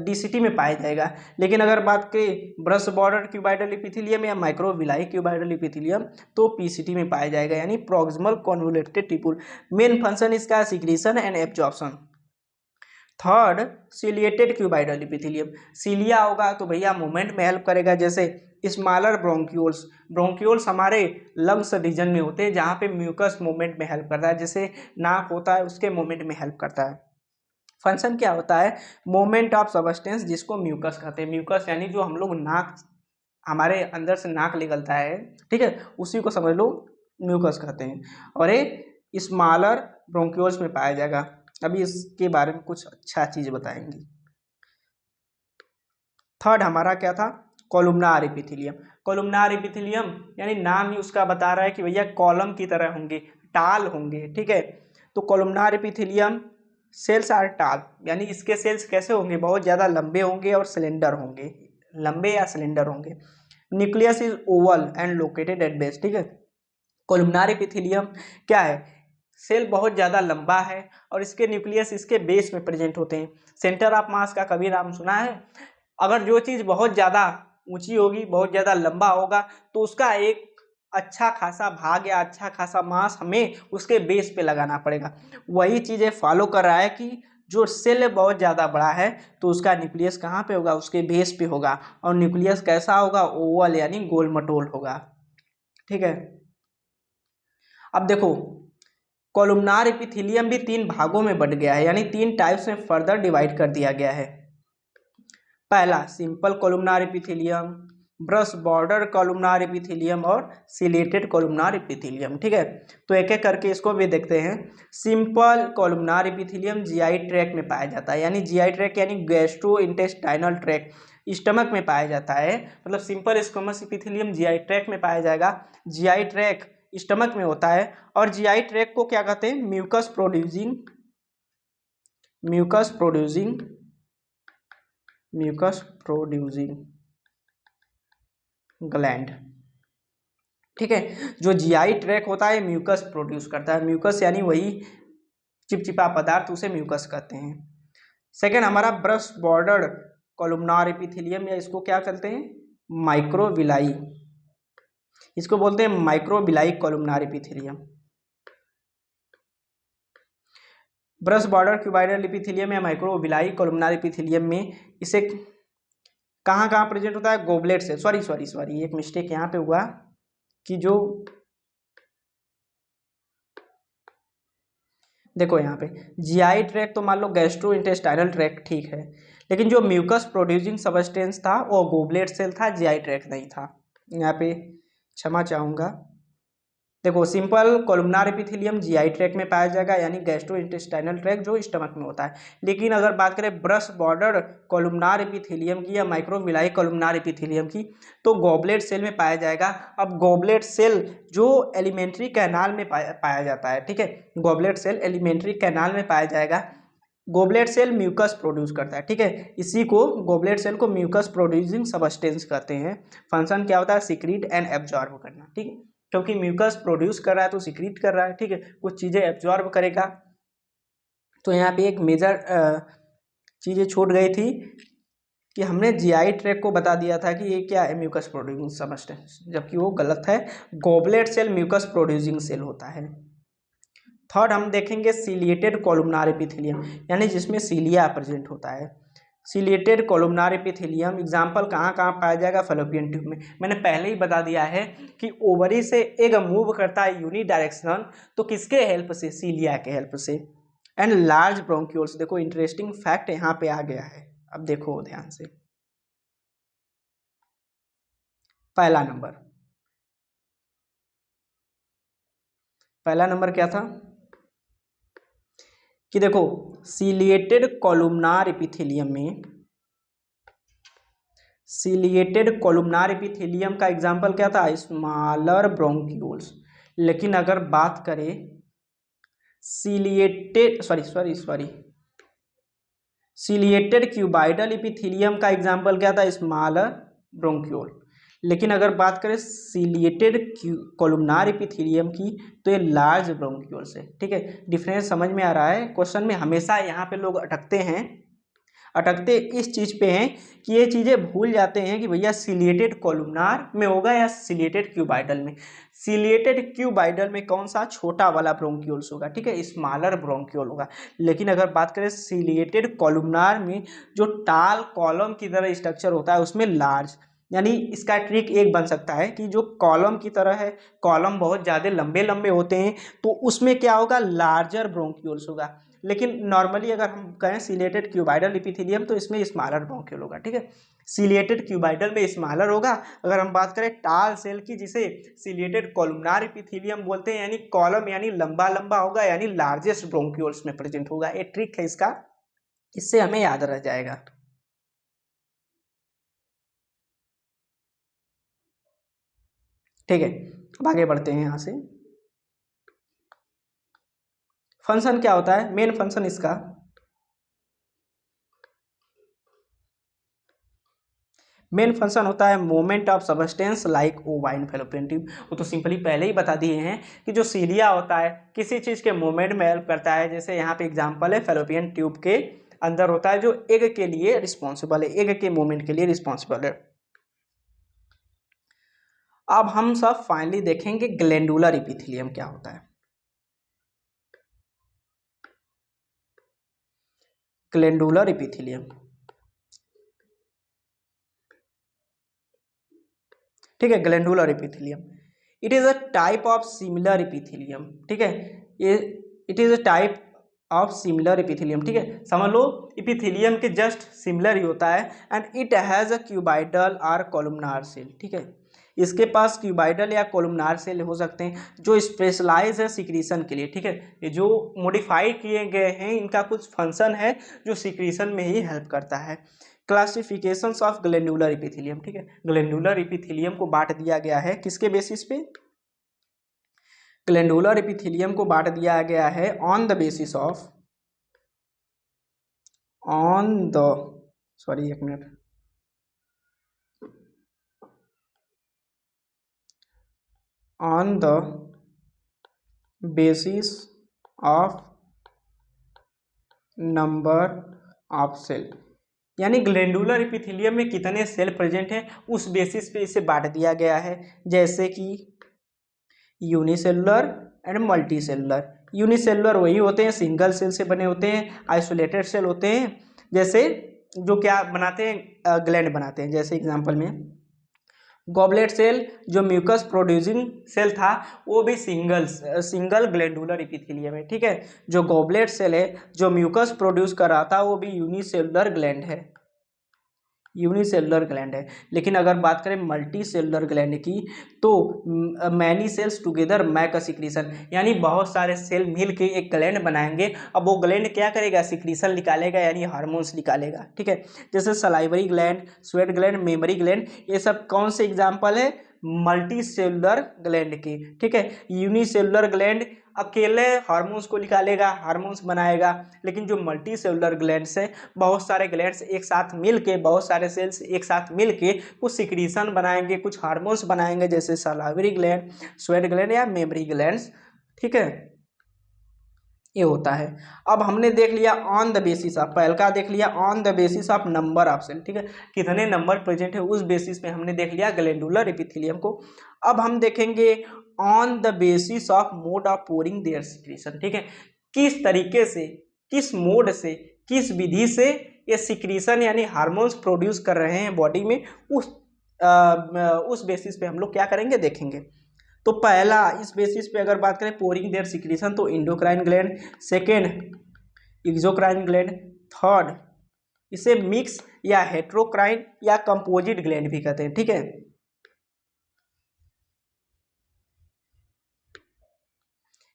डीसीटी में पाया जाएगा। लेकिन अगर बात करें ब्रश बॉर्डर क्यूबाइडल इपिथेलियम या माइक्रोविलाई क्यूबाइडल इपिथेलियम, तो पीसीटी में पाया जाएगा, यानी proximal convoluted tubule. Main function इसका secretion and absorption. Third ciliated cuboidal epithelium, cilia होगा तो भैया मूवमेंट में हेल्प करेगा, जैसे स्मॉलर ब्रोंक्यूल्स। ब्रोंक्यूल्स हमारे लंग्स रीजन में होते हैं जहाँ पे म्यूकस मूवमेंट में हेल्प करता है, जैसे नाक होता है उसके मूवमेंट में हेल्प करता है। फंक्शन क्या होता है, मूवमेंट ऑफ सबस्टेंस, जिसको म्यूकस कहते हैं। म्यूकस यानी जो हम लोग नाक, हमारे अंदर से नाक निकलता है, ठीक है, उसी को समझ लो म्यूकस कहते हैं, और ये स्मॉलर ब्रोंक्यूल्स में पाया जाएगा। अभी इसके बारे में कुछ अच्छा चीज बताएंगे। थर्ड हमारा क्या था, कोलुमनार एपिथेलियम। कोलुमनार एपिथेलियम यानी नाम ही उसका बता रहा है कि भैया कॉलम की तरह होंगे, टाल होंगे, ठीक है। तो कोलुमनार एपिथेलियम सेल्स आर टाल, यानी इसके सेल्स कैसे होंगे, बहुत ज़्यादा लंबे होंगे और सिलेंडर होंगे, लंबे या सिलेंडर होंगे। Nucleus is Oval and located at base, ठीक है। कोलुमनार एपिथेलियम क्या है, सेल बहुत ज़्यादा लंबा है और इसके न्यूक्लियस इसके बेस में प्रेजेंट होते हैं। सेंटर ऑफ मास का कभी नाम सुना है? अगर जो चीज़ बहुत ज़्यादा ऊंची होगी, बहुत ज़्यादा लंबा होगा, तो उसका एक अच्छा खासा भाग या अच्छा खासा मास हमें उसके बेस पे लगाना पड़ेगा। वही चीज़ें फॉलो कर रहा है कि जो सेल बहुत ज़्यादा बड़ा है तो उसका न्यूक्लियस कहाँ पे होगा, उसके बेस पे होगा, और न्यूक्लियस कैसा होगा, ओवल यानी गोल मटोल होगा, ठीक है। अब देखो कोलुमनार एपिथेलियम भी 3 भागों में बट गया है, यानी 3 टाइप्स में फर्दर डिवाइड कर दिया गया है। पहला simple columnar epithelium, brush border columnar epithelium और सिलेटेड कोलुमनार एपिथेलियम, ठीक है। तो एक एक करके इसको भी देखते हैं। Simple columnar epithelium GI tract में पाया जाता है, यानी जीआई ट्रैक यानी गैस्ट्रो इंटेस्टाइनल ट्रैक, स्टमक में पाया जाता है। मतलब simple squamous epithelium GI tract में पाया जाएगा, जीआई ट्रैक स्टमक में होता है। और जीआई ट्रैक को क्या कहते हैं, म्यूकस प्रोड्यूसिंग ग्लैंड, ठीक है। जो जीआई ट्रैक होता है म्यूकस प्रोड्यूस करता है, म्यूकस यानी वही चिपचिपा पदार्थ, उसे म्यूकस कहते हैं। सेकेंड हमारा ब्रश बॉर्डर कोलुमनार एपिथेलियम, या इसको क्या कहते हैं, माइक्रोविलाई, इसको बोलते हैं microvilli columnar epithelium. Brush border cuboidal epithelium या माइक्रोविलाई कोलुमनार एपिथेलियम में इसे कहाँ कहाँ प्रेजेंट होता है, गोबलेट से, सॉरी एक मिस्टेक यहाँ पे हुआ कि जो देखो यहाँ पे जीआई ट्रैक तो मान लो गैस्ट्रो इंटेस्टाइनल ट्रैक, ठीक है, लेकिन जो म्यूकस प्रोड्यूसिंग सबस्टेंस था वो गोबलेट सेल था, जीआई ट्रैक नहीं था। यहाँ पे क्षमा चाहूँगा। देखो simple columnar epithelium GI tract में पाया जाएगा, यानी गैस्ट्रो इंटेस्टाइनल ट्रैक जो स्टमक में होता है। लेकिन अगर बात करें ब्रश बॉर्डर कोलुमनार एपिथेलियम की या माइक्रोविलाई कोलुमनार एपिथेलियम की, तो गॉबलेट सेल में पाया जाएगा। अब गॉबलेट सेल जो एलिमेंट्री कैनाल में पाया जाता है, ठीक है, गॉबलेट सेल एलिमेंट्री कैनाल में पाया जाएगा। गॉबलेट सेल म्यूकस प्रोड्यूस करता है, ठीक है, इसी को गॉबलेट सेल को म्यूकस प्रोड्यूसिंग सबस्टेंस कहते हैं। फंक्शन क्या होता है, सिक्रीट एंड एब्जॉर्ब करना, ठीक है, क्योंकि म्यूकस प्रोड्यूस कर रहा है तो सिक्रीट कर रहा है, ठीक है, कुछ चीज़ें एब्जॉर्ब करेगा। तो यहाँ पे एक मेजर चीज़ें छूट गई थी कि हमने जीआई ट्रैक को बता दिया था कि ये क्या है, म्यूकस प्रोड्यूसिंग सबस्टेंस, जबकि वो गलत है, goblet cell mucus producing cell होता है। थर्ड हम देखेंगे सिलिएटेड कोलुमनार एपिथेलियम, यानी जिसमें सिलिया प्रेजेंट होता है। सिलिएटेड कोलुमनार एपिथेलियम एग्जाम्पल कहाँ कहाँ पाया जाएगा, फैलोपियन ट्यूब में। मैंने पहले ही बता दिया है कि ओवरी से एग मूव करता है यूनिडायरेक्शनल, तो किसके हेल्प से, सिलिया के हेल्प से। एंड लार्ज ब्रोंक्यूल्स, देखो इंटरेस्टिंग फैक्ट यहाँ पे आ गया है, अब देखो ध्यान से। पहला नंबर पहला नंबर क्या था कि देखो सीलिएटेड कॉलुमनार एपिथेलियम में, सीलिएटेड कॉलुमनार एपिथेलियम का एग्जाम्पल क्या था, स्मॉलर ब्रोंक्यूल्स। लेकिन अगर बात करें सीलिएटेड सीलिएटेड क्यूबाइडल एपिथेलियम का एग्जाम्पल क्या था, स्मॉलर ब्रोंक्यूल। लेकिन अगर बात करें सीलिएटेड कॉलुमनार एपिथेलियम की तो ये लार्ज ब्रोंक्यूल्स है। ठीक है, डिफरेंस समझ में आ रहा है। क्वेश्चन में हमेशा यहाँ पे लोग अटकते इस चीज़ पे हैं कि ये चीज़ें भूल जाते हैं कि भैया सीलिएटेड कॉलुमनार में होगा या सीलिएटेड क्यूबाइडल में। सीलिएटेड क्यूबाइडल में कौन सा, छोटा वाला ब्रोंक्यूल्स होगा, ठीक है, स्मॉलर ब्रोंक्यूल होगा। लेकिन अगर बात करें सीलिएटेड कॉलुमनार में जो टाल कॉलम की तरह स्ट्रक्चर होता है उसमें लार्ज, यानी इसका ट्रिक एक बन सकता है कि जो कॉलम की तरह है, कॉलम बहुत ज़्यादा लंबे लंबे होते हैं तो उसमें क्या होगा, लार्जर ब्रोंक्यूल्स होगा। लेकिन नॉर्मली अगर हम कहें सीलिएटेड क्यूबाइडल एपिथेलियम तो इसमें स्मॉलर ब्रोंक्यूल होगा। ठीक है, सीलिएटेड क्यूबाइडल में स्मॉलर होगा। अगर हम बात करें टाल सेल की जिसे सीलिएटेड कॉलुमनार एपिथेलियम बोलते हैं, यानी कॉलम यानी लंबा लंबा होगा, यानी लार्जेस्ट ब्रोंक्यूल्स में प्रेजेंट होगा। ये ट्रिक है इसका, इससे हमें याद रह जाएगा। ठीक है, अब आगे बढ़ते हैं यहाँ से। फंक्शन क्या होता है, मेन फंक्शन इसका, मेन फंक्शन होता है मोमेंट ऑफ सबस्टेंस लाइक ओवा इन फैलोपियन ट्यूब। वो तो सिंपली पहले ही बता दिए हैं कि जो सीलिया होता है किसी चीज़ के मूवमेंट में हेल्प करता है। जैसे यहाँ पे एग्जांपल है फैलोपियन ट्यूब के अंदर होता है जो एग के लिए रिस्पॉन्सिबल है, एग के मूवमेंट के लिए रिस्पॉन्सिबल है। अब हम सब फाइनली देखेंगे ग्लैंडुलर एपिथेलियम क्या होता है। ग्लैंडुलर एपिथेलियम, ठीक है, glandular epithelium it is a type of similar epithelium. ठीक है, ये it is a type of similar epithelium. ठीक है, समझ लो एपिथेलियम के जस्ट सिमिलर ही होता है। And it has a cuboidal और कॉलुमनार सेल। ठीक है, इसके पास क्यूबाइडल या कॉलुमनार सेल हो सकते हैं जो स्पेशलाइज है सिक्रीशन के लिए। ठीक है, ये जो मॉडिफाई किए गए हैं इनका कुछ फंक्शन है जो सिक्रीशन में ही हेल्प करता है। Classifications of glandular epithelium. ठीक है, ग्लैंडुलर एपिथेलियम को बांट दिया गया है किसके बेसिस पे, ग्लैंडुलर एपिथेलियम को बांट दिया गया है on the basis of, on the, sorry एक मिनट, on the basis of number of cell, यानी ग्लैंडुलर एपिथेलियम में कितने सेल प्रेजेंट हैं उस बेसिस पे इसे बांट दिया गया है। जैसे कि unicellular and multi cellular. Unicellular वही होते हैं सिंगल सेल से बने होते हैं, आइसोलेटेड सेल होते हैं, जैसे जो क्या बनाते हैं, ग्लैंड बनाते हैं। जैसे एग्जांपल में गॉबलेट सेल जो म्यूकस प्रोड्यूसिंग सेल था वो भी सिंगल ग्लैंडुलर एपिथेलियम है। ठीक है, जो गॉबलेट सेल है जो म्यूकस प्रोड्यूस कर रहा था वो भी यूनिसेलुलर ग्लैंड है, यूनिसेलुलर ग्लैंड है। लेकिन अगर बात करें मल्टी सेलुलर ग्लैंड की तो many cells together make a secretion, यानी बहुत सारे सेल मिल के एक ग्लैंड बनाएंगे। अब वो ग्लैंड क्या करेगा, सिक्रीशन निकालेगा यानी हार्मोन्स निकालेगा। ठीक है, जैसे salivary gland, sweat gland, mammary gland, ये सब कौन से एग्जाम्पल है मल्टी सेलुलर ग्लैंड की। ठीक है, यूनिसेलुलर ग्लैंड अकेले हार्मोन्स को निकालेगा, हार्मोन्स बनाएगा। लेकिन जो मल्टी सेलुलर ग्लैंड्स है बहुत सारे ग्लैंड्स एक साथ मिल के, बहुत सारे सेल्स एक साथ मिल के कुछ सिक्रीशन बनाएंगे, कुछ हार्मोन्स बनाएंगे, जैसे सलाइवरी ग्लैंड, स्वेट ग्लैंड या मेमरी ग्लैंड्स। ठीक है, ये होता है। अब हमने देख लिया ऑन द बेसिस ऑफ, पहल का देख लिया on the basis of number of cell. ठीक है, कितने नंबर प्रेजेंट है उस बेसिस पे हमने देख लिया ग्लैंडुलर एपिथेलियम को। अब हम देखेंगे on the basis of mode of pouring their secretion. ठीक है, किस तरीके से, किस मोड से, किस विधि से ये सिक्रीशन यानी हार्मोन्स प्रोड्यूस कर रहे हैं बॉडी में, उस बेसिस पे हम लोग क्या करेंगे देखेंगे। तो पहला इस बेसिस पे अगर बात करें पोरिंग देयर सिक्रीशन तो endocrine gland, second exocrine gland, third इसे मिक्स या हेट्रोक्राइन या कंपोजिट ग्लैंड भी कहते हैं। ठीक है,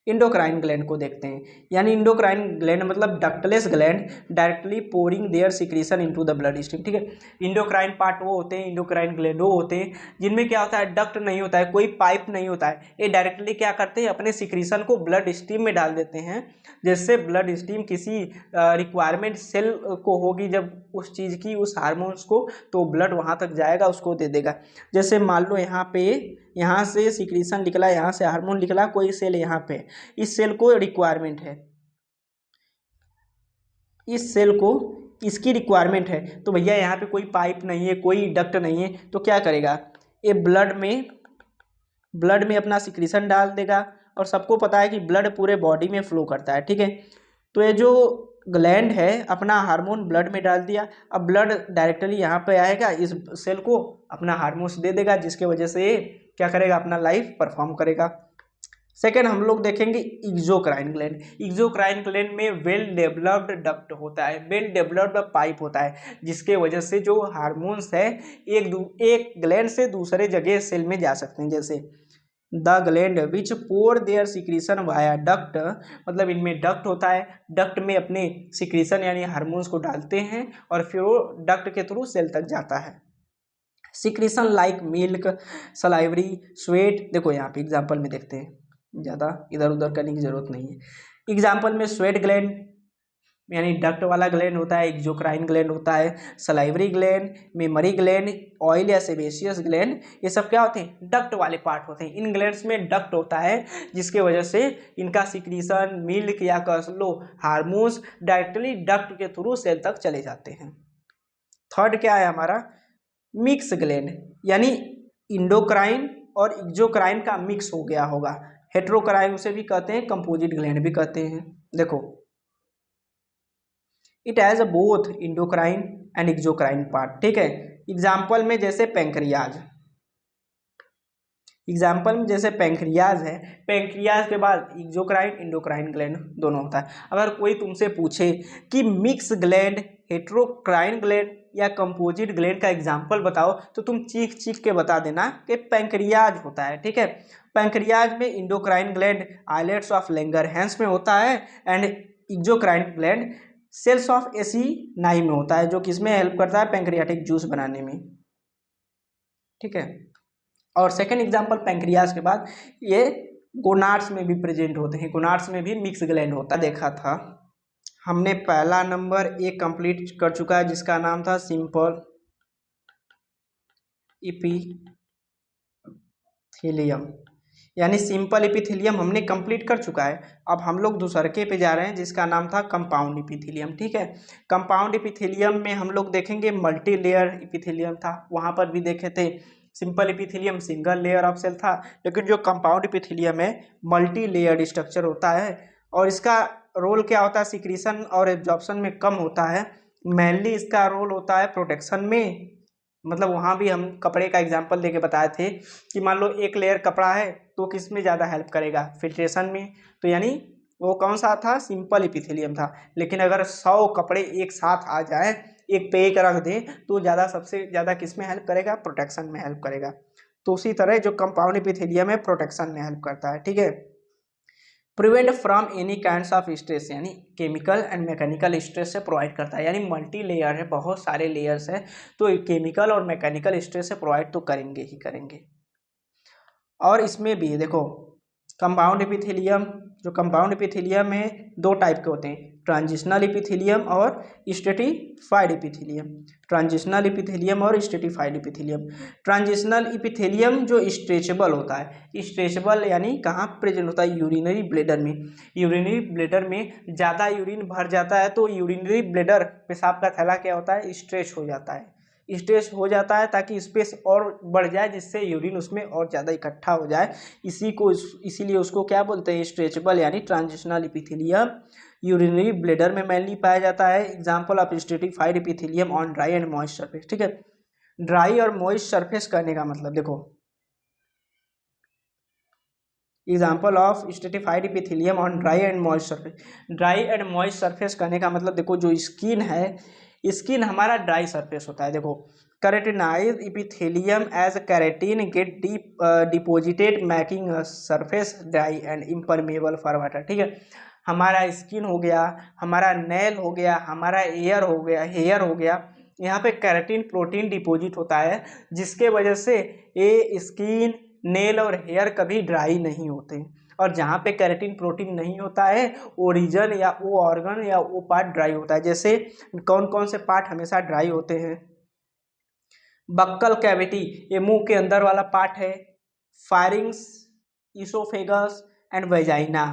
इंडोक्राइन ग्लैंड को देखते हैं। यानी इंडोक्राइन ग्लैंड मतलब ductless gland directly pouring their secretion into the blood stream, ठीक है। इंडोक्राइन पार्ट वो होते हैं, इंडोक्राइन ग्लैंड वो होते हैं जिनमें क्या होता है, डक्ट नहीं होता है, कोई पाइप नहीं होता है, ये डायरेक्टली क्या करते हैं, अपने सिक्रीशन को ब्लड स्ट्रीम में डाल देते हैं। जिससे ब्लड स्ट्रीम किसी रिक्वायरमेंट सेल को होगी जब उस चीज़ की, उस हार्मोन्स को, तो ब्लड वहाँ तक जाएगा, उसको दे देगा। जैसे मान लो यहाँ पे, यहाँ से सिक्रीशन निकला, यहाँ से हार्मोन निकला, कोई सेल यहाँ पे, इस सेल को रिक्वायरमेंट है, इस सेल को इसकी रिक्वायरमेंट है, तो भैया यहाँ पे कोई पाइप नहीं है, कोई डक्ट नहीं है, तो क्या करेगा, ये ब्लड में अपना सिक्रीशन डाल देगा। और सबको पता है कि ब्लड पूरे बॉडी में फ्लो करता है, ठीक है। तो ये जो ग्लैंड है अपना हार्मोन ब्लड में डाल दिया, अब ब्लड डायरेक्टली यहाँ पे आएगा, इस सेल को अपना हार्मोन्स दे देगा, जिसके वजह से ये क्या करेगा, अपना लाइफ परफॉर्म करेगा। सेकेंड हम लोग देखेंगे एक्सोक्राइन ग्लैंड। एक्सोक्राइन ग्लैंड में वेल डेवलप्ड डक्ट होता है, वेल डेवलप्ड पाइप होता है, जिसके वजह से जो हार्मोन्स है एक ग्लैंड से दूसरे जगह सेल में जा सकते हैं। जैसे the gland which pour their secretion via duct, मतलब इनमें डक्ट होता है, डक्ट में अपने सिक्रीशन यानी हार्मोन्स को डालते हैं और फिर वो डक्ट के थ्रू सेल तक जाता है। Secretion like milk, salivary, sweat, देखो यहाँ पे एग्जाम्पल में देखते हैं, ज़्यादा इधर उधर करने की जरूरत नहीं है। एग्जाम्पल में स्वेट ग्लैंड यानी डक्ट वाला ग्लैंड होता है, एक्सोक्राइन ग्लैंड होता है, salivary gland, mammary gland, oil या सेबेशियस ग्लैंड, ये सब क्या होते हैं, डक्ट वाले पार्ट होते हैं। इन ग्लैंड्स में डक्ट होता है, जिसके वजह से इनका सिक्रीशन, मिल्क या कह लो हार्मोन्स डायरेक्टली डक्ट के थ्रू सेल तक चले जाते हैं। थर्ड क्या है हमारा, मिक्स ग्लैंड, यानी इंडोक्राइन और एक्सोक्राइन का मिक्स हो गया होगा। हेट्रोक्राइन उसे भी कहते हैं, कंपोजिट ग्लैंड भी कहते हैं। देखो it has both endocrine and exocrine part, ठीक है। एग्जाम्पल में जैसे पैंक्रियाज, एग्जाम्पल में जैसे पैंक्रियाज है, पैंक्रियाज के बाद एक्सोक्राइन इंडोक्राइन ग्लैंड दोनों होता है। अगर कोई तुमसे पूछे कि मिक्स ग्लैंड, हेट्रोक्राइन ग्लैंड या कंपोजिट ग्लैंड का एग्जाम्पल बताओ, तो तुम चीख चीख के बता देना कि पैंक्रियाज होता है, ठीक है। पैंक्रियाज में endocrine gland islets of Langerhans में होता है and exocrine gland cells of acini में होता है, जो किसमें हेल्प करता है, पैंक्रियाटिक जूस बनाने में, ठीक है। और सेकेंड एग्जाम्पल पैंक्रियाज के बाद ये गोनाड्स में भी प्रेजेंट होते हैं, गोनाड्स में भी मिक्स ग्लैंड होता है। देखा था हमने, पहला नंबर एक कंप्लीट कर चुका है जिसका नाम था सिंपल इपिथेलियम, यानी सिंपल इपिथेलियम हमने कंप्लीट कर चुका है। अब हम लोग दूसरके पे जा रहे हैं जिसका नाम था कंपाउंड इपिथेलियम, ठीक है। कंपाउंड इपिथेलियम में हम लोग देखेंगे मल्टी लेयर इपिथेलियम था, वहाँ पर भी देखे थे simple epithelium single layer of cell था, लेकिन जो कंपाउंड इपिथेलियम है मल्टी लेयर्ड स्ट्रक्चर होता है। और इसका रोल क्या होता है, सिक्रीशन और एब्जॉर्प्शन में कम होता है। मेनली इसका रोल होता है प्रोटेक्शन में, मतलब वहाँ भी हम कपड़े का एग्जांपल देके बताए थे कि मान लो एक लेयर कपड़ा है तो किस में ज़्यादा हेल्प करेगा, फिल्ट्रेशन में, तो यानी वो कौन सा था, सिंपल इपिथेलियम था। लेकिन अगर 100 कपड़े एक साथ आ जाए, एक पे एक रख दें, तो ज़्यादा सबसे ज़्यादा किस में हेल्प करेगा, प्रोटेक्शन में हेल्प करेगा। तो उसी तरह जो कंपाउंड इपिथेलियम है प्रोटेक्शन में हेल्प करता है, ठीक है। Prevent from any kinds of stress, यानी केमिकल एंड मैकेनिकल स्ट्रेस से प्रोवाइड करता है, यानी मल्टी लेयर है, बहुत सारे लेयर्स है, तो केमिकल और मैकेनिकल स्ट्रेस से प्रोवाइड तो करेंगे ही करेंगे। और इसमें भी देखो कंपाउंड इपिथेलियम, जो कंपाउंड इपिथेलियम है दो टाइप के होते हैं, ट्रांजिशनल इपिथेलियम और स्ट्रेटिफाइड इपिथेलियम। ट्रांजिशनल इपिथेलियम और स्ट्रेटिफाइड इपिथेलियम। ट्रांजिशनल इपिथेलियम जो स्ट्रेचेबल होता है, स्ट्रेचेबल यानी कहाँ प्रेजेंट होता है, यूरिनरी ब्लेडर में। यूरिनरी ब्लेडर में ज़्यादा यूरिन भर जाता है तो यूरिनरी ब्लेडर, पेशाब का थैला क्या होता है, स्ट्रेच हो जाता है, स्ट्रेच हो जाता है ताकि स्पेस और बढ़ जाए, जिससे यूरिन उसमें और ज़्यादा इकट्ठा हो जाए। इसीलिए उसको क्या बोलते हैं, स्ट्रेचेबल यानी ट्रांजिशनल इपिथेलियम। यूरिनरी ब्लेडर में मेनली पाया जाता है। Example of stratified epithelium on dry and moist surface, ठीक है। ड्राई और मॉइस्ट सरफेस करने का मतलब देखो, example of stratified epithelium on dry and moist surface. Dry and moist surface करने का मतलब देखो, जो स्किन है स्किन हमारा ड्राई सरफेस होता है। देखो keratinize epithelium as keratin get deposited making surface dry and impermeable for water. ठीक है, हमारा स्किन हो गया, हमारा नेल हो गया, हमारा हेयर हो गया, यहाँ पे केराटिन प्रोटीन डिपॉजिट होता है जिसके वजह से ये स्किन, नेल और हेयर कभी ड्राई नहीं होते। और जहाँ पे केराटिन प्रोटीन नहीं होता है वो रीजन या वो ऑर्गन या वो पार्ट ड्राई होता है। जैसे कौन कौन से पार्ट हमेशा ड्राई होते हैं? बक्कल कैविटी, ये मुंह के अंदर वाला पार्ट है। Firings, oesophagus and vagina,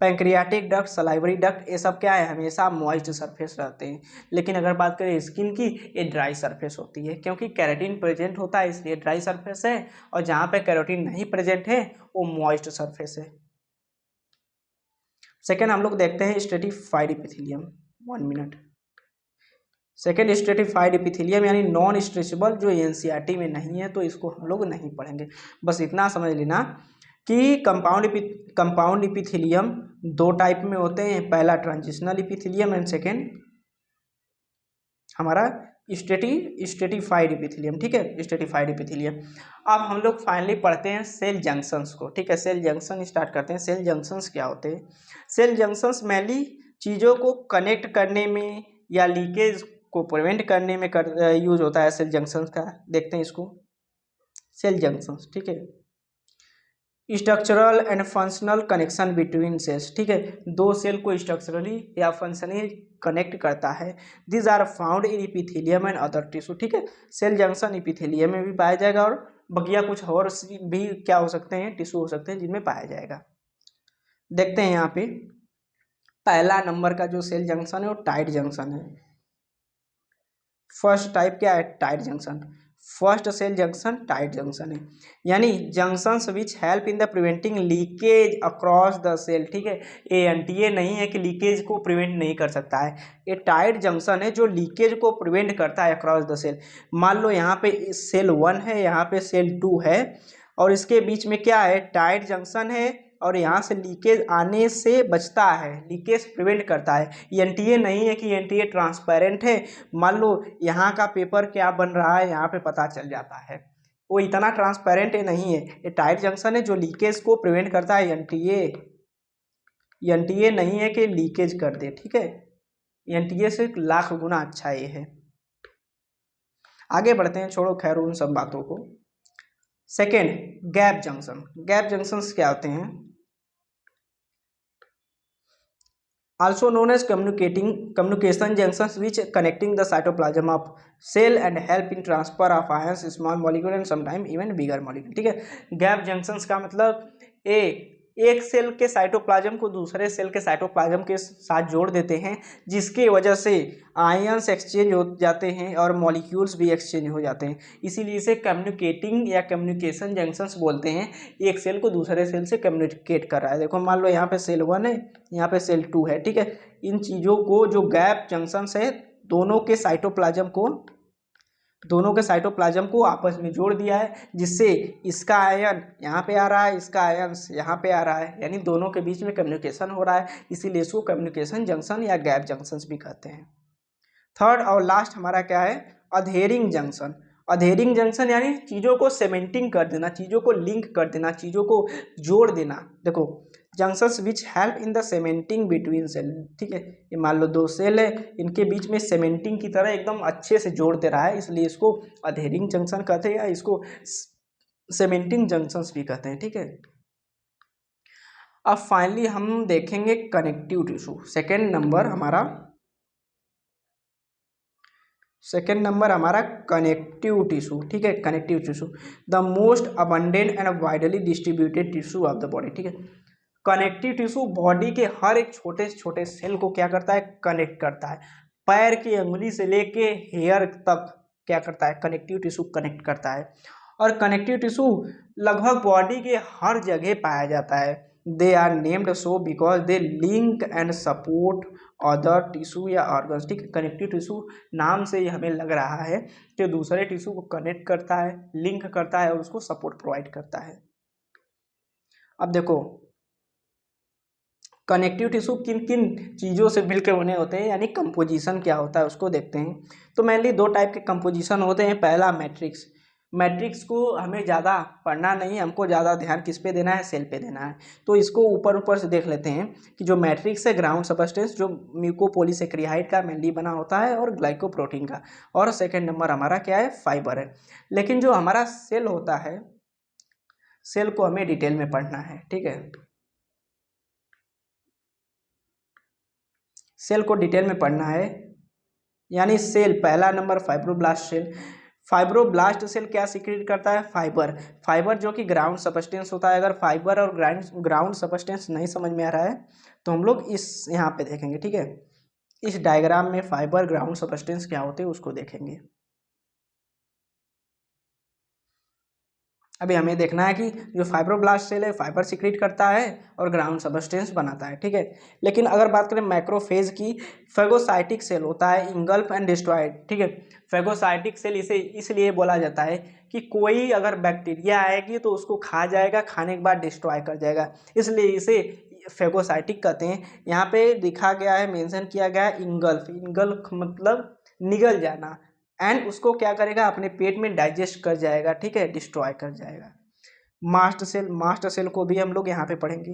pancreatic duct, salivary duct, ये सब क्या है? हमेशा मॉइस्ट सरफेस रहते हैं। लेकिन अगर बात करें स्किन की, ये ड्राई सरफेस होती है क्योंकि केराटिन प्रेजेंट होता है इसलिए ड्राई सरफेस है, और जहाँ पे केराटिन नहीं प्रेजेंट है वो मॉइस्ट सरफेस है। सेकेंड हम लोग देखते हैं stratified epithelium. 1 minute. Second stratified epithelium यानी नॉन स्ट्रेचेबल, जो एनसीईआरटी में नहीं है तो इसको हम लोग नहीं पढ़ेंगे। बस इतना समझ लेना कि कंपाउंड इपिथेलियम 2 टाइप में होते हैं। पहला ट्रांजिशनल इपिथेलियम एंड सेकेंड हमारा स्ट्रेटिफाइड इपिथेलियम। ठीक है, स्ट्रेटिफाइड इपिथेलियम। अब हम लोग फाइनली पढ़ते हैं सेल जंक्शंस को। ठीक है, सेल जंक्शन स्टार्ट करते हैं। सेल जंक्शंस क्या होते हैं? सेल जंक्शंस मेनली चीज़ों को कनेक्ट करने में या लीकेज को प्रिवेंट करने में यूज होता है सेल जंक्शंस का। देखते हैं इसको, सेल जंक्शंस। ठीक है, structural and functional connection between cells. ठीक है, 2 सेल को स्ट्रक्चरली या फंक्शनली कनेक्ट करता है। This are found in epithelium and other tissue. ठीक है, सेल जंक्शन इपिथेलियम में भी पाया जाएगा और बकिया कुछ और भी क्या हो सकते हैं, टिश्यू हो सकते हैं जिनमें पाया जाएगा। देखते हैं यहाँ पे पहला नंबर का जो सेल जंक्शन है वो टाइट जंक्शन है। फर्स्ट टाइप क्या है? Tight junction. First cell junction tight junction है, यानी junctions which help in the preventing leakage across the cell. ठीक है, ये एनटीए नहीं है कि लीकेज को प्रिवेंट नहीं कर सकता है, ये टाइट जंक्शन है जो लीकेज को प्रिवेंट करता है अक्रॉस द सेल। मान लो यहाँ पे सेल 1 है, यहाँ पे सेल 2 है और इसके बीच में क्या है? टाइट जंक्शन है और यहाँ से लीकेज आने से बचता है, लीकेज प्रिवेंट करता है। एनटीए नहीं है कि एनटीए ट्रांसपेरेंट है। मान लो यहाँ का पेपर क्या बन रहा है यहाँ पे पता चल जाता है, वो इतना ट्रांसपेरेंट नहीं है। ये टाइट जंक्शन है जो लीकेज को प्रिवेंट करता है। एनटीए नहीं है कि लीकेज कर दे। ठीक है, एनटीए से लाख गुना अच्छा ये है। आगे बढ़ते हैं, छोड़ो खैर उन सब बातों को। Second, gap junction. Gap junctions क्या होते हैं? also known as communication junctions which connecting the cytoplasm of cell and help in transfer of ions, small molecule and sometimes even bigger molecule। ठीक है, गैप जंक्शंस का मतलब एक सेल के साइटोप्लाज्म को दूसरे सेल के साइटोप्लाज्म के साथ जोड़ देते हैं जिसकी वजह से आयंस एक्सचेंज हो जाते हैं और मॉलिक्यूल्स भी एक्सचेंज हो जाते हैं, इसीलिए इसे कम्युनिकेटिंग या कम्युनिकेशन जंक्शंस बोलते हैं। एक सेल को दूसरे सेल से कम्युनिकेट कर रहा है। देखो मान लो यहाँ पे सेल 1 है, यहाँ पे सेल 2 है। ठीक है, इन चीज़ों को जो गैप जंक्शंस है दोनों के साइटोप्लाज्म को आपस में जोड़ दिया है, जिससे इसका आयन यहाँ पे आ रहा है, इसका आयन यहाँ पे आ रहा है, यानी दोनों के बीच में कम्युनिकेशन हो रहा है, इसीलिए इसको कम्युनिकेशन जंक्शन या गैप जंक्शंस भी कहते हैं। थर्ड और लास्ट हमारा क्या है? Adhering junction. अधेरिंग जंक्शन यानी चीज़ों को सीमेंटिंग कर देना, चीज़ों को लिंक कर देना, चीज़ों को जोड़ देना। देखो junctions which help in the cementing between cell. ठीक है, ये मान लो 2 सेल है, इनके बीच में सीमेंटिंग की तरह एकदम अच्छे से जोड़ दे रहा है, इसलिए इसको अधेरिंग जंक्शन कहते हैं या इसको सीमेंटिंग जंक्शंस भी कहते हैं। ठीक है, अब फाइनली हम देखेंगे कनेक्टिव टिश्यू। सेकेंड नंबर हमारा कनेक्टिव टिश्यू। ठीक है, connective tissue the most abundant and widely distributed tissue of the body. ठीक है, कनेक्टिव टिश्यू बॉडी के हर एक छोटे से छोटे सेल को क्या करता है? कनेक्ट करता है। पैर की अंगुली से लेके हेयर तक क्या करता है? कनेक्टिव टिश्यू कनेक्ट करता है। और कनेक्टिव टिश्यू लगभग बॉडी के हर जगह पाया जाता है। They are named so because they link and support other tissue या ऑर्गन्स। ठीक है, कनेक्टिव टिश्यू नाम से ही हमें लग रहा है कि दूसरे टिश्यू को कनेक्ट करता है, लिंक करता है और उसको सपोर्ट प्रोवाइड करता है। अब देखो कनेक्टिव टिश्यू किन किन चीज़ों से मिलकर बने होते हैं, यानी कंपोजिशन क्या होता है उसको देखते हैं। तो मेनली दो टाइप के कंपोजिशन होते हैं। पहला मैट्रिक्स। मैट्रिक्स को हमें ज़्यादा पढ़ना नहीं, हमको ज़्यादा ध्यान किस पे देना है, सेल पे देना है। तो इसको ऊपर ऊपर से देख लेते हैं कि जो मैट्रिक्स है ग्राउंड सबस्टेंस जो म्यूकोपॉलीसेकेराइड का मेनली बना होता है और ग्लाइकोप्रोटीन का, और सेकेंड नंबर हमारा क्या है, फाइबर है। लेकिन जो हमारा सेल होता है, सेल को हमें डिटेल में पढ़ना है, ठीक है। सेल को डिटेल में पढ़ना है, यानी सेल पहला नंबर फाइब्रोब्लास्ट सेल। फाइब्रोब्लास्ट सेल क्या सीक्रेट करता है, फाइबर। फाइबर जो कि ग्राउंड सबस्टेंस होता है। अगर फाइबर और ग्राउंड सबस्टेंस नहीं समझ में आ रहा है तो हम लोग इस यहाँ पे देखेंगे, ठीक है। इस डायग्राम में फाइबर ग्राउंड सबस्टेंस क्या होते हैं उसको देखेंगे। अभी हमें देखना है कि जो फाइब्रोब्लास्ट सेल है फाइबर सीक्रेट करता है और ग्राउंड सबस्टेंस बनाता है, ठीक है। लेकिन अगर बात करें मैक्रोफेज की, फेगोसाइटिक सेल होता है, इंगल्फ एंड डिस्ट्रॉयड, ठीक है। फेगोसाइटिक सेल इसे इसलिए बोला जाता है कि कोई अगर बैक्टीरिया आएगी तो उसको खा जाएगा, खाने के बाद डिस्ट्रॉय कर जाएगा, इसलिए इसे फेगोसाइटिक कहते हैं। यहाँ पे दिखा गया है, मेंशन किया गया है इंगल्फ। इंगल्फ मतलब निगल जाना, एंड उसको क्या करेगा, अपने पेट में डाइजेस्ट कर जाएगा, ठीक है, डिस्ट्रॉय कर जाएगा। मास्ट सेल, मास्ट सेल को भी हम लोग यहाँ पे पढ़ेंगे।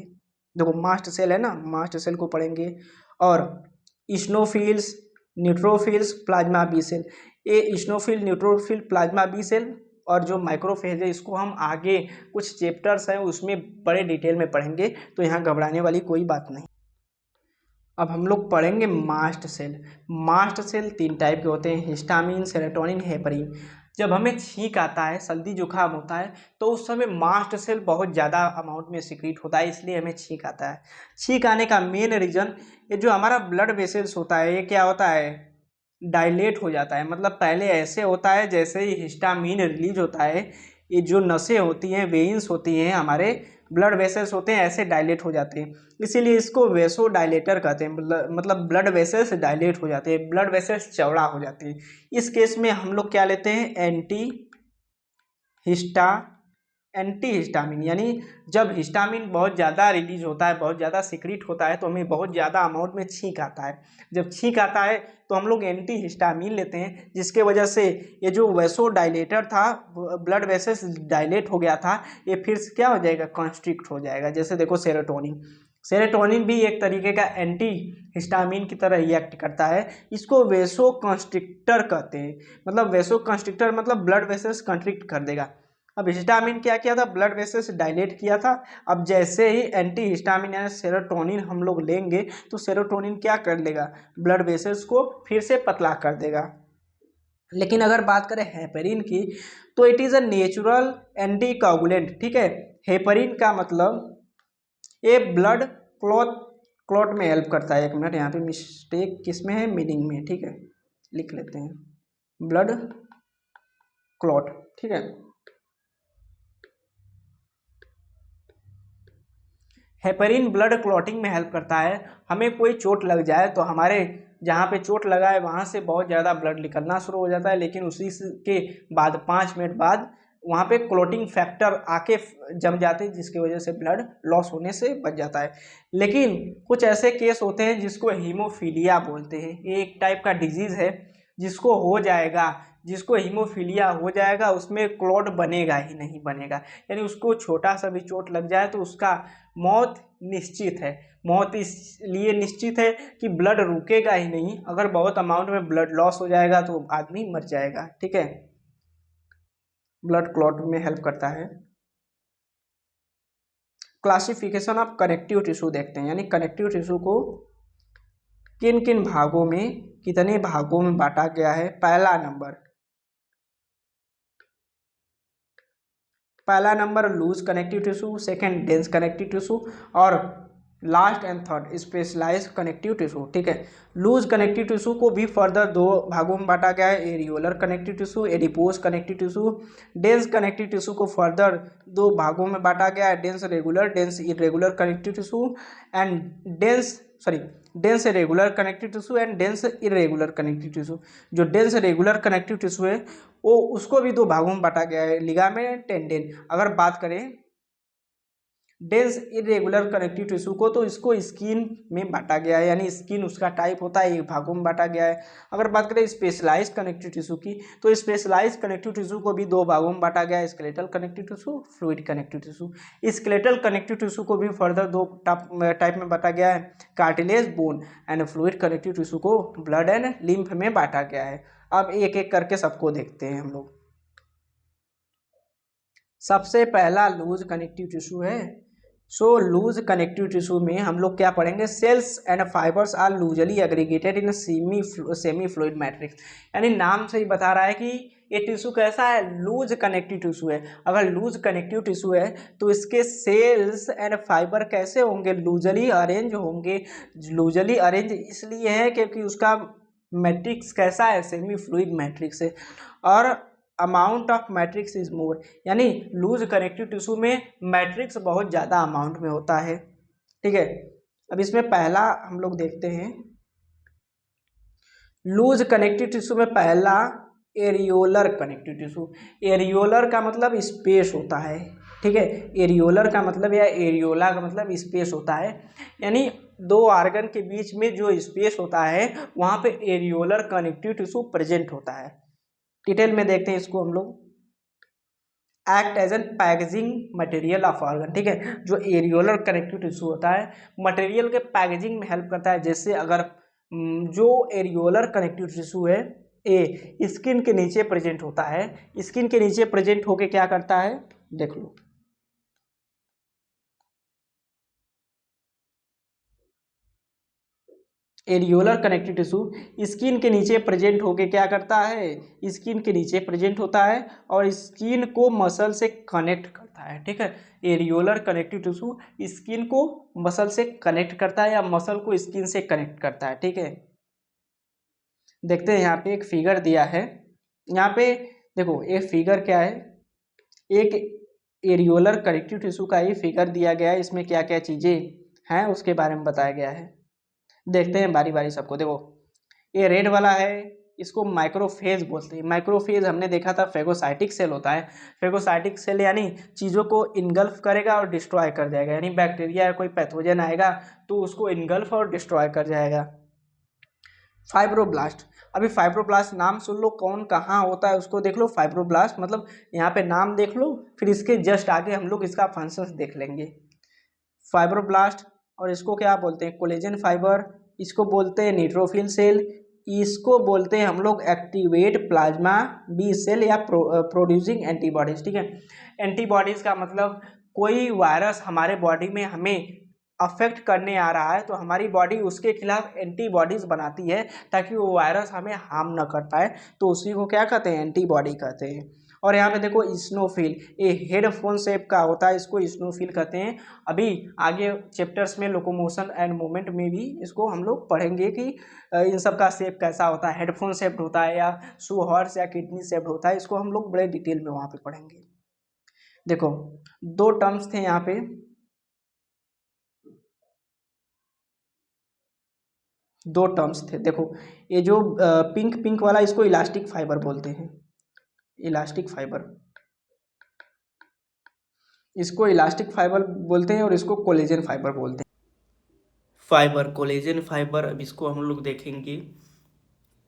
देखो मास्ट सेल है ना, मास्ट सेल को पढ़ेंगे। और eosinophils, neutrophils, plasma B cell. ये eosinophil, neutrophil, plasma B cell और जो माइक्रोफेज है इसको हम आगे कुछ चैप्टर्स हैं उसमें बड़े डिटेल में पढ़ेंगे, तो यहाँ घबराने वाली कोई बात नहीं। अब हम लोग पढ़ेंगे मास्ट सेल। मास्ट सेल तीन टाइप के होते हैं, हिस्टामिन, सेरोटोनिन, हेपरिन। जब हमें छींक आता है, सर्दी जुकाम होता है, तो उस समय मास्ट सेल बहुत ज़्यादा अमाउंट में सीक्रेट होता है, इसलिए हमें छींक आता है। छींक आने का मेन रीज़न, ये जो हमारा ब्लड वेसल्स होता है ये क्या होता है, डायलेट हो जाता है। मतलब पहले ऐसे होता है जैसे ही हिस्टामिन रिलीज होता है, ये जो नसें होती हैं, वेन्स होती हैं, हमारे ब्लड वेसल्स होते हैं, ऐसे डायलेट हो जाते हैं, इसीलिए इसको वेसो डायलेटर कहते हैं। मतलब ब्लड वेसल्स डायलेट हो जाते हैं, ब्लड वेसल्स चौड़ा हो जाते हैं। इस केस में हम लोग क्या लेते हैं, एंटी हिस्टामिन। यानी जब हिस्टामिन बहुत ज़्यादा रिलीज होता है, बहुत ज़्यादा सीक्रेट होता है, तो हमें बहुत ज़्यादा अमाउंट में छींक आता है। जब छींक आता है तो हम लोग एंटी हिस्टामिन लेते हैं, जिसके वजह से ये जो वेसो डायलेटर था, ब्लड वेसल्स डायलेट हो गया था, ये फिर से क्या हो जाएगा, कॉन्स्ट्रिक्ट हो जाएगा। जैसे देखो सेरोटोनिन, सेरोटोनिन भी एक तरीके का एंटी हिस्टामिन की तरह रिएक्ट करता है। इसको वेसो कंस्ट्रिक्टर कहते हैं। मतलब वेसो कंस्ट्रिक्टर मतलब ब्लड वेसल्स कंस्ट्रिक्ट कर देगा। अब हिस्टामिन क्या किया था, ब्लड वेसल्स डायलेट किया था। अब जैसे ही एंटी हिस्टामिन यानी सेरोटोनिन हम लोग लेंगे तो सेरोटोनिन क्या कर लेगा, ब्लड वेसल्स को फिर से पतला कर देगा। लेकिन अगर बात करें हेपरिन की, तो it is a natural anti coagulant, ठीक है। हेपरिन का मतलब ये ब्लड क्लॉट में हेल्प करता है। एक मिनट, यहाँ पे मिस्टेक किस में है, मीनिंग में, ठीक है, लिख लेते हैं, ब्लड क्लॉट, ठीक है। हेपरिन ब्लड क्लॉटिंग में हेल्प करता है। हमें कोई चोट लग जाए तो हमारे जहाँ पे चोट लगा है वहाँ से बहुत ज़्यादा ब्लड निकलना शुरू हो जाता है, लेकिन उसी के बाद 5 मिनट बाद वहाँ पे क्लॉटिंग फैक्टर आके जम जाते हैं, जिसकी वजह से ब्लड लॉस होने से बच जाता है। लेकिन कुछ ऐसे केस होते हैं जिसको हीमोफीलिया बोलते हैं। ये एक टाइप का डिजीज़ है, जिसको हो जाएगा, जिसको हीमोफीलिया हो जाएगा उसमें क्लॉट बनेगा ही नहीं बनेगा। यानी उसको छोटा सा भी चोट लग जाए तो उसका मौत निश्चित है। मौत इसलिए निश्चित है कि ब्लड रुकेगा ही नहीं। अगर बहुत अमाउंट में ब्लड लॉस हो जाएगा तो आदमी मर जाएगा, ठीक है। ब्लड क्लॉट में हेल्प करता है। क्लासिफिकेशन ऑफ कनेक्टिव टिश्यू देखते हैं, यानी कनेक्टिव टिश्यू को किन किन भागों में, कितने भागों में बांटा गया है। पहला number loose connective tissue, second dense connective tissue और last and third specialized connective tissue, ठीक है। लूज कनेक्टिव टिश्यू को भी फर्दर 2 भागों में बांटा गया है, areolar connective tissue, adipose connective tissue. Dense connective tissue को फर्दर 2 भागों में बांटा गया है, dense regular, dense irregular connective tissue and dense regular connective tissue and dense irregular connective tissue. जो डेंस रेगुलर कनेक्टिव टिश्यू है वो उसको भी 2 भागों में बांटा गया है, लिगामेंट टेंडेन। अगर बात करें डेंस इरेगुलर कनेक्टिव टिश्यू को तो इसको स्किन में बांटा गया है, यानी स्किन उसका टाइप होता है, एक भागों में बांटा गया है। अगर बात करें स्पेशलाइज्ड कनेक्टिव टिश्यू की, तो स्पेशलाइज्ड कनेक्टिव टिश्यू को भी दो भागों में बांटा गया है, skeletal connective tissue, fluid connective tissue. Skeletal connective tissue को भी फर्दर दो टाइप में बांटा गया है, cartilage, bone and fluid connective tissue को ब्लड एंड लिम्फ में बांटा गया है। अब एक एक करके सबको देखते हैं हम लोग। सबसे पहला लूज कनेक्टिव टिश्यू है। सो लूज कनेक्टिव टिश्यू में हम लोग क्या पढ़ेंगे, cells and fibres are loosely aggregated in semi fluid matrix. यानी नाम से ही बता रहा है कि ये टिश्यू कैसा है, लूज कनेक्टिव टिश्यू है। अगर लूज कनेक्टिव टिश्यू है तो इसके सेल्स एंड फाइबर कैसे होंगे, लूजली अरेंज होंगे। लूजली अरेंज इसलिए है क्योंकि उसका मैट्रिक्स कैसा है, सेमी फ्लूइड मैट्रिक्स है, और amount of matrix is more, यानी लूज कनेक्टिव टिश्यू में मैट्रिक्स बहुत ज़्यादा अमाउंट में होता है। ठीक है, अब इसमें पहला हम लोग देखते हैं लूज कनेक्टिव टिश्यू में पहला एरियोलर कनेक्टिव टिश्यू। एरियोलर का मतलब स्पेस होता है। ठीक है, एरियोलर का मतलब या एरियोला का मतलब स्पेस होता है, यानी दो आर्गन के बीच में जो स्पेस होता है वहाँ पे एरियोलर कनेक्टिव टिश्यू प्रेजेंट होता है। डिटेल में देखते हैं इसको हम लोग। Act as an packaging material of organ. ठीक है, जो एरियोलर कनेक्टिव टिश्यू होता है मटेरियल के पैकेजिंग में हेल्प करता है। जैसे अगर जो एरियोलर कनेक्टिव टिश्यू है ए स्किन के नीचे प्रेजेंट होता है, स्किन के नीचे प्रेजेंट होके क्या करता है, देख लो। एरियोलर कनेक्टिव टिश्यू स्किन के नीचे प्रेजेंट होके क्या करता है, स्किन के नीचे प्रेजेंट होता है और स्किन को मसल से कनेक्ट करता है। ठीक है, एरियोलर कनेक्टिव टिश्यू स्किन को मसल से कनेक्ट करता है या मसल को स्किन से कनेक्ट करता है। ठीक है, देखते हैं यहाँ पे एक फिगर दिया है। यहाँ पे देखो एक फिगर क्या है, एक एरियोलर कनेक्टिव टिश्यू का ही फिगर दिया गया है। इसमें क्या क्या चीज़ें हैं उसके बारे में बताया गया है। देखते हैं बारी बारी सबको। देखो ये रेड वाला है, इसको माइक्रोफेज बोलते हैं। माइक्रोफेज हमने देखा था फेगोसाइटिक सेल होता है। फेगोसाइटिक सेल यानी चीज़ों को इनगल्फ करेगा और डिस्ट्रॉय कर जाएगा, यानी बैक्टीरिया या कोई पैथोजन आएगा तो उसको इनगल्फ और डिस्ट्रॉय कर जाएगा। फाइब्रोब्लास्ट, अभी फाइब्रोब्लास्ट नाम सुन लो, कौन कहाँ होता है उसको देख लो। फाइब्रोब्लास्ट मतलब यहाँ पे नाम देख लो, फिर इसके जस्ट आगे हम लोग इसका फंक्शंस देख लेंगे। फाइब्रोब्लास्ट, और इसको क्या बोलते हैं, कोलेजन फाइबर, इसको बोलते हैं न्यूट्रोफिल सेल, इसको बोलते हैं हम लोग एक्टिवेट प्लाज्मा बी सेल या प्रोड्यूसिंग एंटीबॉडीज। ठीक है, एंटीबॉडीज का मतलब कोई वायरस हमारे बॉडी में हमें अफेक्ट करने आ रहा है तो हमारी बॉडी उसके खिलाफ एंटीबॉडीज बनाती है ताकि वो वायरस हमें हार्म न कर पाए, तो उसी को क्या कहते हैं, एंटीबॉडी कहते हैं। और यहाँ पे देखो स्नोफिल, ये हेडफोन शेप का होता है, इसको स्नोफिल कहते हैं। अभी आगे चैप्टर्स में लोकोमोशन एंड मूवमेंट में भी इसको हम लोग पढ़ेंगे कि इन सब का शेप कैसा होता है, हेडफोन शेप्ड होता है या शू हॉर्स या किडनी शेप्ड होता है, इसको हम लोग बड़े डिटेल में वहाँ पे पढ़ेंगे। देखो दो टर्म्स थे यहाँ पे, दो टर्म्स थे। देखो ये जो पिंक पिंक वाला इसको इलास्टिक फाइबर बोलते हैं, इलास्टिक फाइबर, इसको इलास्टिक फाइबर बोलते हैं और इसको कोलेजन फाइबर बोलते हैं। फाइबर, कोलेजन फाइबर, अब इसको हम लोग देखेंगे,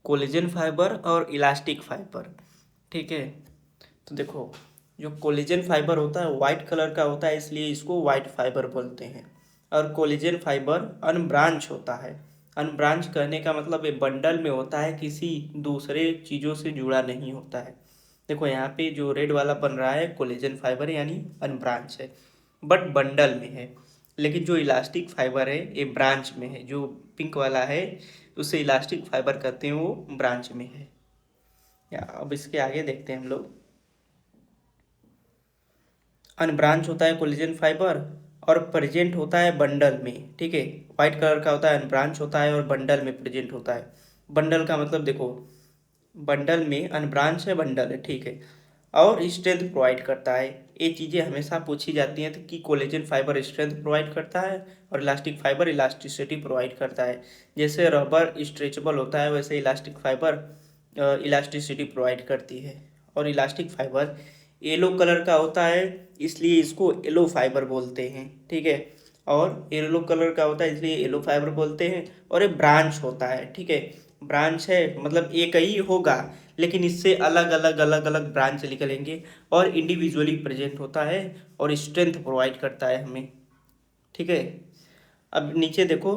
कोलेजन फाइबर और इलास्टिक फाइबर। ठीक है, तो देखो जो कोलेजन फाइबर होता है वाइट कलर का होता है, इसलिए इसको वाइट फाइबर बोलते हैं। और कोलेजन फाइबर अनब्रांच होता है। अनब्रांच कहने का मतलब ये बंडल में होता है, किसी दूसरे चीज़ों से जुड़ा नहीं होता है। देखो यहाँ पे जो रेड वाला बन रहा है कोलेजन फाइबर यानी अनब्रांच है, बट बंडल में है। लेकिन जो इलास्टिक फाइबर है ये ब्रांच में है, जो पिंक वाला है उसे इलास्टिक फाइबर कहते हैं, वो ब्रांच में है। या अब इसके आगे देखते हैं हम लोग। अनब्रांच होता है कोलेजन फाइबर और प्रेजेंट होता है बंडल में। ठीक है, वाइट कलर का होता है, अनब्रांच होता है और बंडल में प्रेजेंट होता है। बंडल का मतलब देखो बंडल में, अनब्रांच है बंडल है। ठीक है, और स्ट्रेंथ प्रोवाइड करता है। ये चीज़ें हमेशा पूछी जाती हैं कि कोलेजन फाइबर स्ट्रेंथ प्रोवाइड करता है और इलास्टिक फाइबर इलास्टिसिटी प्रोवाइड करता है। जैसे रबर स्ट्रेचेबल होता है वैसे इलास्टिक फाइबर इलास्टिसिटी प्रोवाइड करती है। और इलास्टिक फाइबर येलो कलर का होता है इसलिए इसको येलो फाइबर बोलते हैं, ठीक है। और येलो कलर का होता है इसलिए येलो फाइबर बोलते हैं। और ये ब्रांच होता है, ठीक है। ब्रांच है मतलब एक ही होगा लेकिन इससे अलग अलग अलग अलग ब्रांच निकलेंगे और इंडिविजुअली प्रेजेंट होता है और स्ट्रेंथ प्रोवाइड करता है हमें, ठीक है। अब नीचे देखो,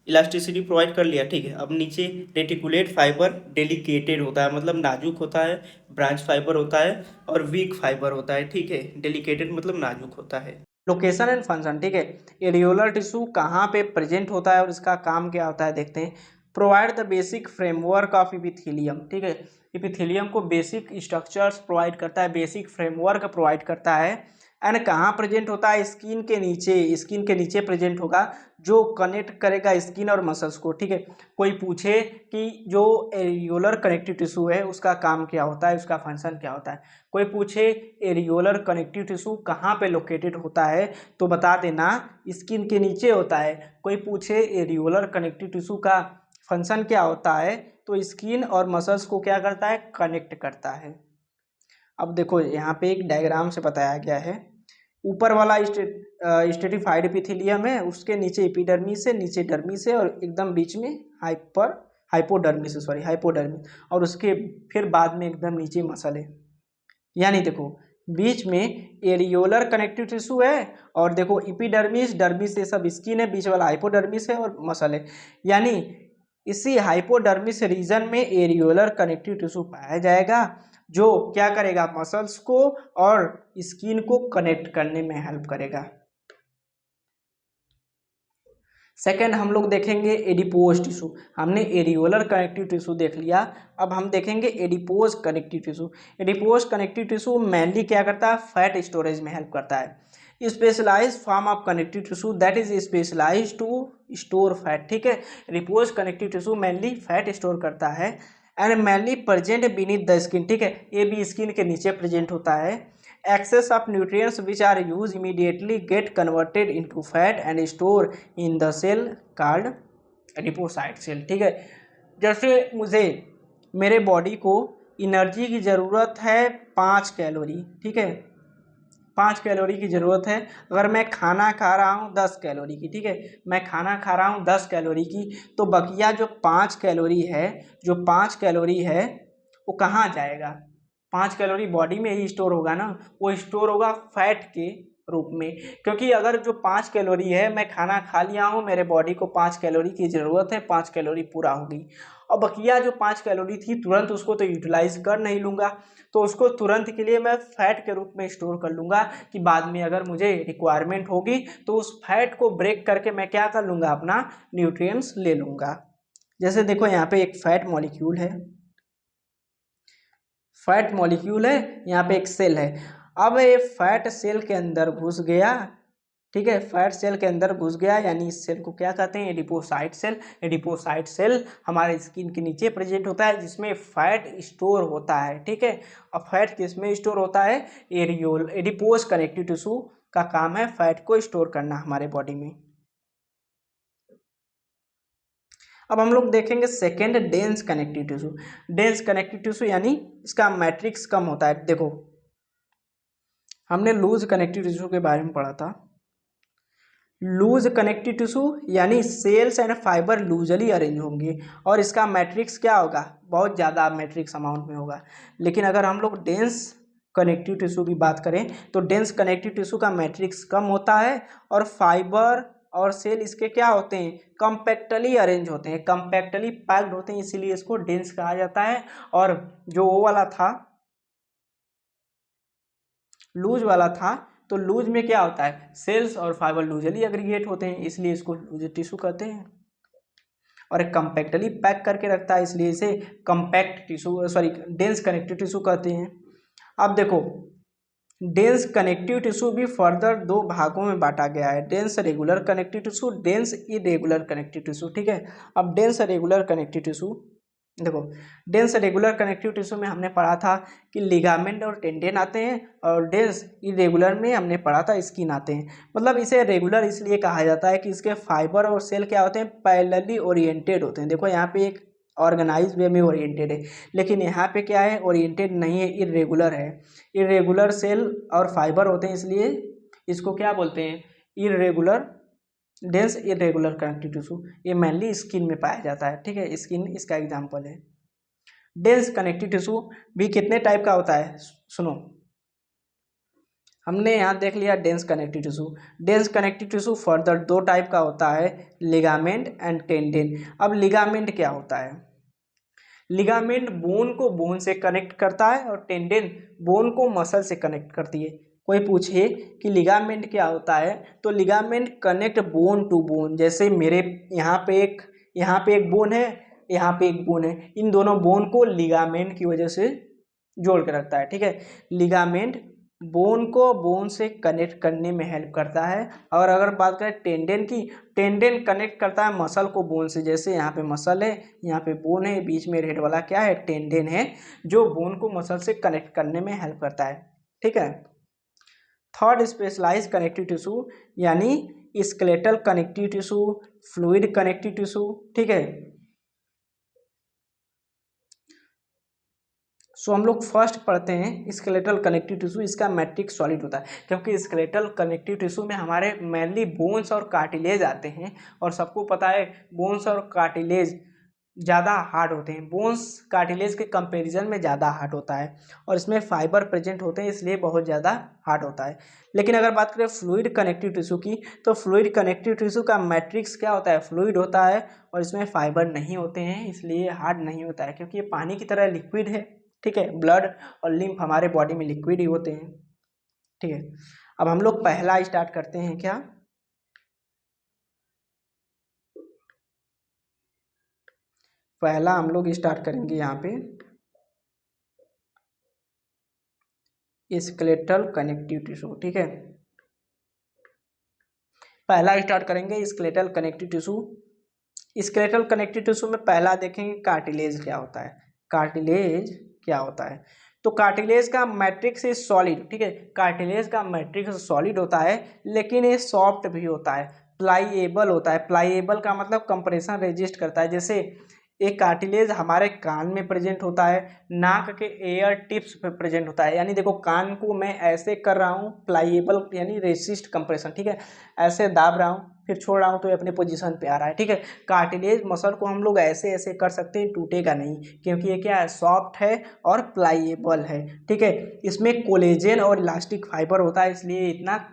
इलास्टिसिटी प्रोवाइड कर लिया, ठीक है। अब नीचे रेटिकुलेट फाइबर डेलिकेटेड होता है मतलब नाजुक होता है, ब्रांच फाइबर होता है और वीक फाइबर होता है, ठीक है। डेलिकेटेड मतलब नाजुक होता है। लोकेशन एंड फंक्शन, ठीक है। एरियोलर टिश्यू कहाँ पे प्रेजेंट होता है और इसका काम क्या होता है देखते हैं। Provide the basic framework of epithelium, ठीक है। इपिथेलियम को बेसिक स्ट्रक्चर्स प्रोवाइड करता है, बेसिक फ्रेमवर्क प्रोवाइड करता है। एंड कहाँ प्रेजेंट होता है, स्किन के नीचे, स्किन के नीचे प्रेजेंट होगा जो कनेक्ट करेगा स्किन और मसल्स को, ठीक है। कोई पूछे कि जो एरियोलर कनेक्टिव टिश्यू है उसका काम क्या होता है, उसका फंक्शन क्या होता है, कोई पूछे एरियोलर कनेक्टिव टिश्यू कहाँ पे लोकेटेड होता है तो बता देना स्किन के नीचे होता है। कोई पूछे एरियोलर कनेक्टिव टिश्यू का फंक्शन क्या होता है तो स्किन और मसल्स को क्या करता है, कनेक्ट करता है। अब देखो यहाँ पे एक डायग्राम से बताया गया है, ऊपर वाला स्टेटिफाइड एपिथेलियम है, उसके नीचे एपिडर्मिस है, नीचे डर्मिस है और एकदम बीच में हाइपोडर्मिस और उसके फिर बाद में एकदम नीचे मसल है। यानी देखो बीच में एरियोलर कनेक्टिव टिश्यू है और देखो एपिडर्मिस, डर्मिस ये सब स्किन है, बीच वाला हाइपोडर्मिस है और मसल है। यानी इसी हाइपोडर्मिस रीजन में एरियोलर कनेक्टिव टिश्यू पाया जाएगा जो क्या करेगा, मसल्स को और स्किन को कनेक्ट करने में हेल्प करेगा। सेकेंड हम लोग देखेंगे एडिपोज टिश्यू। हमने एरियोलर कनेक्टिव टिश्यू देख लिया, अब हम देखेंगे adipose connective tissue. Adipose connective tissue mainly क्या करता है, फैट स्टोरेज में हेल्प करता है। Specialise form of connective tissue that is specialise to store fat, ठीक है। Adipose connective tissue mainly fat store करता है and mainly present beneath the skin, ठीक है। ये भी स्किन के नीचे प्रेजेंट होता है। excess of nutrients which are used immediately get converted into fat and store in the cell called adipocyte cell, ठीक है। जैसे मुझे मेरे बॉडी को एनर्जी की ज़रूरत है 5 कैलोरी, ठीक है, 5 कैलोरी की ज़रूरत है। अगर मैं खाना खा रहा हूँ 10 कैलोरी की, ठीक है, मैं खाना खा रहा हूँ 10 कैलोरी की, तो बकिया जो 5 कैलोरी है, जो 5 कैलोरी है वो कहाँ जाएगा, 5 कैलोरी बॉडी में ही स्टोर होगा ना, वो स्टोर होगा फैट के रूप में। क्योंकि अगर जो 5 कैलोरी है, मैं खाना खा लिया हूँ, मेरे बॉडी को 5 कैलोरी की ज़रूरत है, 5 कैलोरी पूरा होगी, और बकिया जो 5 कैलोरी थी तुरंत उसको तो यूटिलाइज कर नहीं लूँगा, तो उसको तुरंत के लिए मैं फैट के रूप में स्टोर कर लूँगा कि बाद में अगर मुझे रिक्वायरमेंट होगी तो उस फैट को ब्रेक करके मैं क्या कर लूँगा, अपना न्यूट्रिएंट्स ले लूँगा। जैसे देखो यहाँ पे एक फैट मॉलिक्यूल है, फैट मॉलिक्यूल है, यहाँ पे एक सेल है। अब ये फैट सेल के अंदर घुस गया, ठीक है, फैट सेल के अंदर घुस गया, यानी इस सेल को क्या कहते हैं, एडिपोसाइट सेल। एडिपोसाइट सेल हमारे स्किन के नीचे प्रेजेंट होता है जिसमें फैट स्टोर होता है, ठीक है। अब फैट किस में स्टोर होता है, एडिपोज कनेक्टिव टिश्यू का काम है फैट को स्टोर करना हमारे बॉडी में। अब हम लोग देखेंगे second dense connective tissue. Dense connective tissue यानी इसका मैट्रिक्स कम होता है। देखो हमने लूज कनेक्टिव टिश्यू के बारे में पढ़ा था। लूज कनेक्टिव टिश्यू यानी cells and fibre loosely arrange होंगे और इसका मैट्रिक्स क्या होगा, बहुत ज़्यादा मैट्रिक्स अमाउंट में होगा। लेकिन अगर हम लोग डेंस कनेक्टिव टिश्यू की बात करें तो डेंस कनेक्टिव टिश्यू का मैट्रिक्स कम होता है और फाइबर और सेल इसके क्या होते हैं, कम्पैक्टली अरेंज होते हैं, कम्पैक्टली पैक्ड होते हैं, इसीलिए इसको डेंस कहा जाता है। और जो वो वाला था, लूज वाला था, तो लूज में क्या होता है, सेल्स और फाइबर लूजली एग्रीगेट होते हैं, इसलिए इसको लूज टिश्यू कहते हैं। और एक कम्पैक्टली पैक करके रखता है, इसलिए इसे compact tissue dense connective tissue कहते हैं। अब देखो डेंस कनेक्टिव टिश्यू भी फर्दर दो भागों में बांटा गया है, dense regular connective tissue, dense irregular connective tissue, ठीक है। अब डेंस रेगुलर कनेक्टिव टिश्यू देखो, डेंस रेगुलर कनेक्टिव टिश्यू में हमने पढ़ा था कि लिगामेंट और टेंडेन आते हैं और डेंस इरेगुलर में हमने पढ़ा था स्किन आते हैं। मतलब इसे रेगुलर इसलिए कहा जाता है कि इसके फाइबर और सेल क्या होते हैं, पैरेलली ओरिएंटेड होते हैं। देखो यहाँ पे एक ऑर्गेनाइज वे में ओरिएंटेड है, लेकिन यहाँ पे क्या है, ओरिएंटेड नहीं है, इरेगुलर है। इरेगुलर सेल और फाइबर होते हैं, इसलिए इसको क्या बोलते हैं, irregular, dense irregular connective tissue. ये मेनली स्किन में पाया जाता है, ठीक है, स्किन इसका एग्जाम्पल है। डेंस कनेक्टिव टिश्यू भी कितने टाइप का होता है, सुनो, हमने यहाँ देख लिया dense connective tissue. Dense connective tissue further दो टाइप का होता है, लिगामेंट एंड टेंडेन। अब लिगामेंट क्या होता है, लिगामेंट बोन को बोन से कनेक्ट करता है और टेंडेन बोन को मसल से कनेक्ट करती है। कोई पूछे कि लिगामेंट क्या होता है, तो ligament connect bone to bone. जैसे मेरे यहाँ पे एक बोन है, यहाँ पे एक बोन है, इन दोनों बोन को लिगामेंट की वजह से जोड़ के रखता है, ठीक है। लिगामेंट बोन को बोन से कनेक्ट करने में हेल्प करता है। और अगर बात करें टेंडेन की, टेंडेन कनेक्ट करता है मसल को बोन से। जैसे यहाँ पे मसल है, यहाँ पे बोन है, बीच में रेड वाला क्या है, टेंडेन है, जो बोन को मसल से कनेक्ट करने में हेल्प करता है, ठीक है। थर्ड, स्पेशलाइज्ड कनेक्टिव टिश्यू, यानी skeletal connective tissue, fluid connective tissue, ठीक है। सो हम लोग फर्स्ट पढ़ते हैं स्केलेटल कनेक्टिव टिश्यू। इसका मैट्रिक्स सॉलिड होता है, क्योंकि स्केलेटल कनेक्टिव टिश्यू में हमारे मेनली बोन्स और कार्टिलेज आते हैं, और सबको पता है बोन्स और कार्टिलेज ज़्यादा हार्ड होते हैं। बोन्स कार्टिलेज के कंपैरिजन में ज़्यादा हार्ड होता है, और इसमें फाइबर प्रेजेंट होते हैं, इसलिए बहुत ज़्यादा हार्ड होता है। लेकिन अगर बात करें फ्लूइड कनेक्टिव टिश्यू की, तो फ्लूइड कनेक्टिव टिश्यू का मैट्रिक्स क्या होता है, फ्लूइड होता है, और इसमें फाइबर नहीं होते हैं, इसलिए हार्ड नहीं होता है, क्योंकि ये पानी की तरह लिक्विड है, ठीक है। ब्लड और लिम्फ हमारे बॉडी में लिक्विड ही होते हैं, ठीक है। अब हम लोग पहला स्टार्ट करते हैं, क्या, पहला हम लोग स्टार्ट करेंगे यहाँ पे स्केलेटल कनेक्टिव टिश्यू, ठीक है। पहला स्टार्ट करेंगे skeletal connective tissue. Skeletal connective tissue में पहला देखेंगे कार्टिलेज क्या होता है। कार्टिलेज क्या होता है, तो कार्टिलेज का मैट्रिक्स इज सॉलिड, ठीक है। कार्टिलेज का मैट्रिक्स सॉलिड होता है, लेकिन ये सॉफ्ट भी होता है, प्लाईएबल होता है। प्लाईएबल का मतलब कंप्रेशन रेजिस्ट करता है। जैसे एक कार्टिलेज हमारे कान में प्रेजेंट होता है, नाक के एयर टिप्स पे प्रेजेंट होता है, यानी देखो कान को मैं ऐसे कर रहा हूँ, प्लाईएबल यानी रेसिस्ट कंप्रेशन, ठीक है, ऐसे दाब रहा हूँ, फिर छोड़ रहा हूँ तो ये अपने पोजीशन पे आ रहा है, ठीक है। कार्टिलेज मसल को हम लोग ऐसे ऐसे कर सकते हैं, टूटेगा नहीं, क्योंकि ये क्या है, सॉफ्ट है और प्लाईएबल है, ठीक है। इसमें कोलेजन और इलास्टिक फाइबर होता है, इसलिए इतना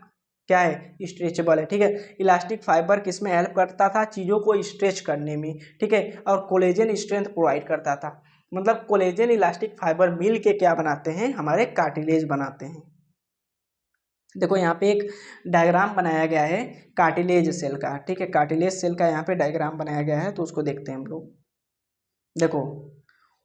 क्या है, स्ट्रेचेबल है, ठीक है। इलास्टिक फाइबर किस में हेल्प करता था, चीज़ों को स्ट्रेच करने में, ठीक है। और कोलेजन स्ट्रेंथ प्रोवाइड करता था। मतलब कोलेजन इलास्टिक फाइबर मिल के क्या बनाते हैं, हमारे कार्टिलेज बनाते हैं। देखो यहाँ पे एक डायग्राम बनाया गया है कार्टिलेज सेल का, ठीक है। कार्टिलेज सेल का यहाँ पे डायग्राम बनाया गया है, तो उसको देखते हैं हम लोग। देखो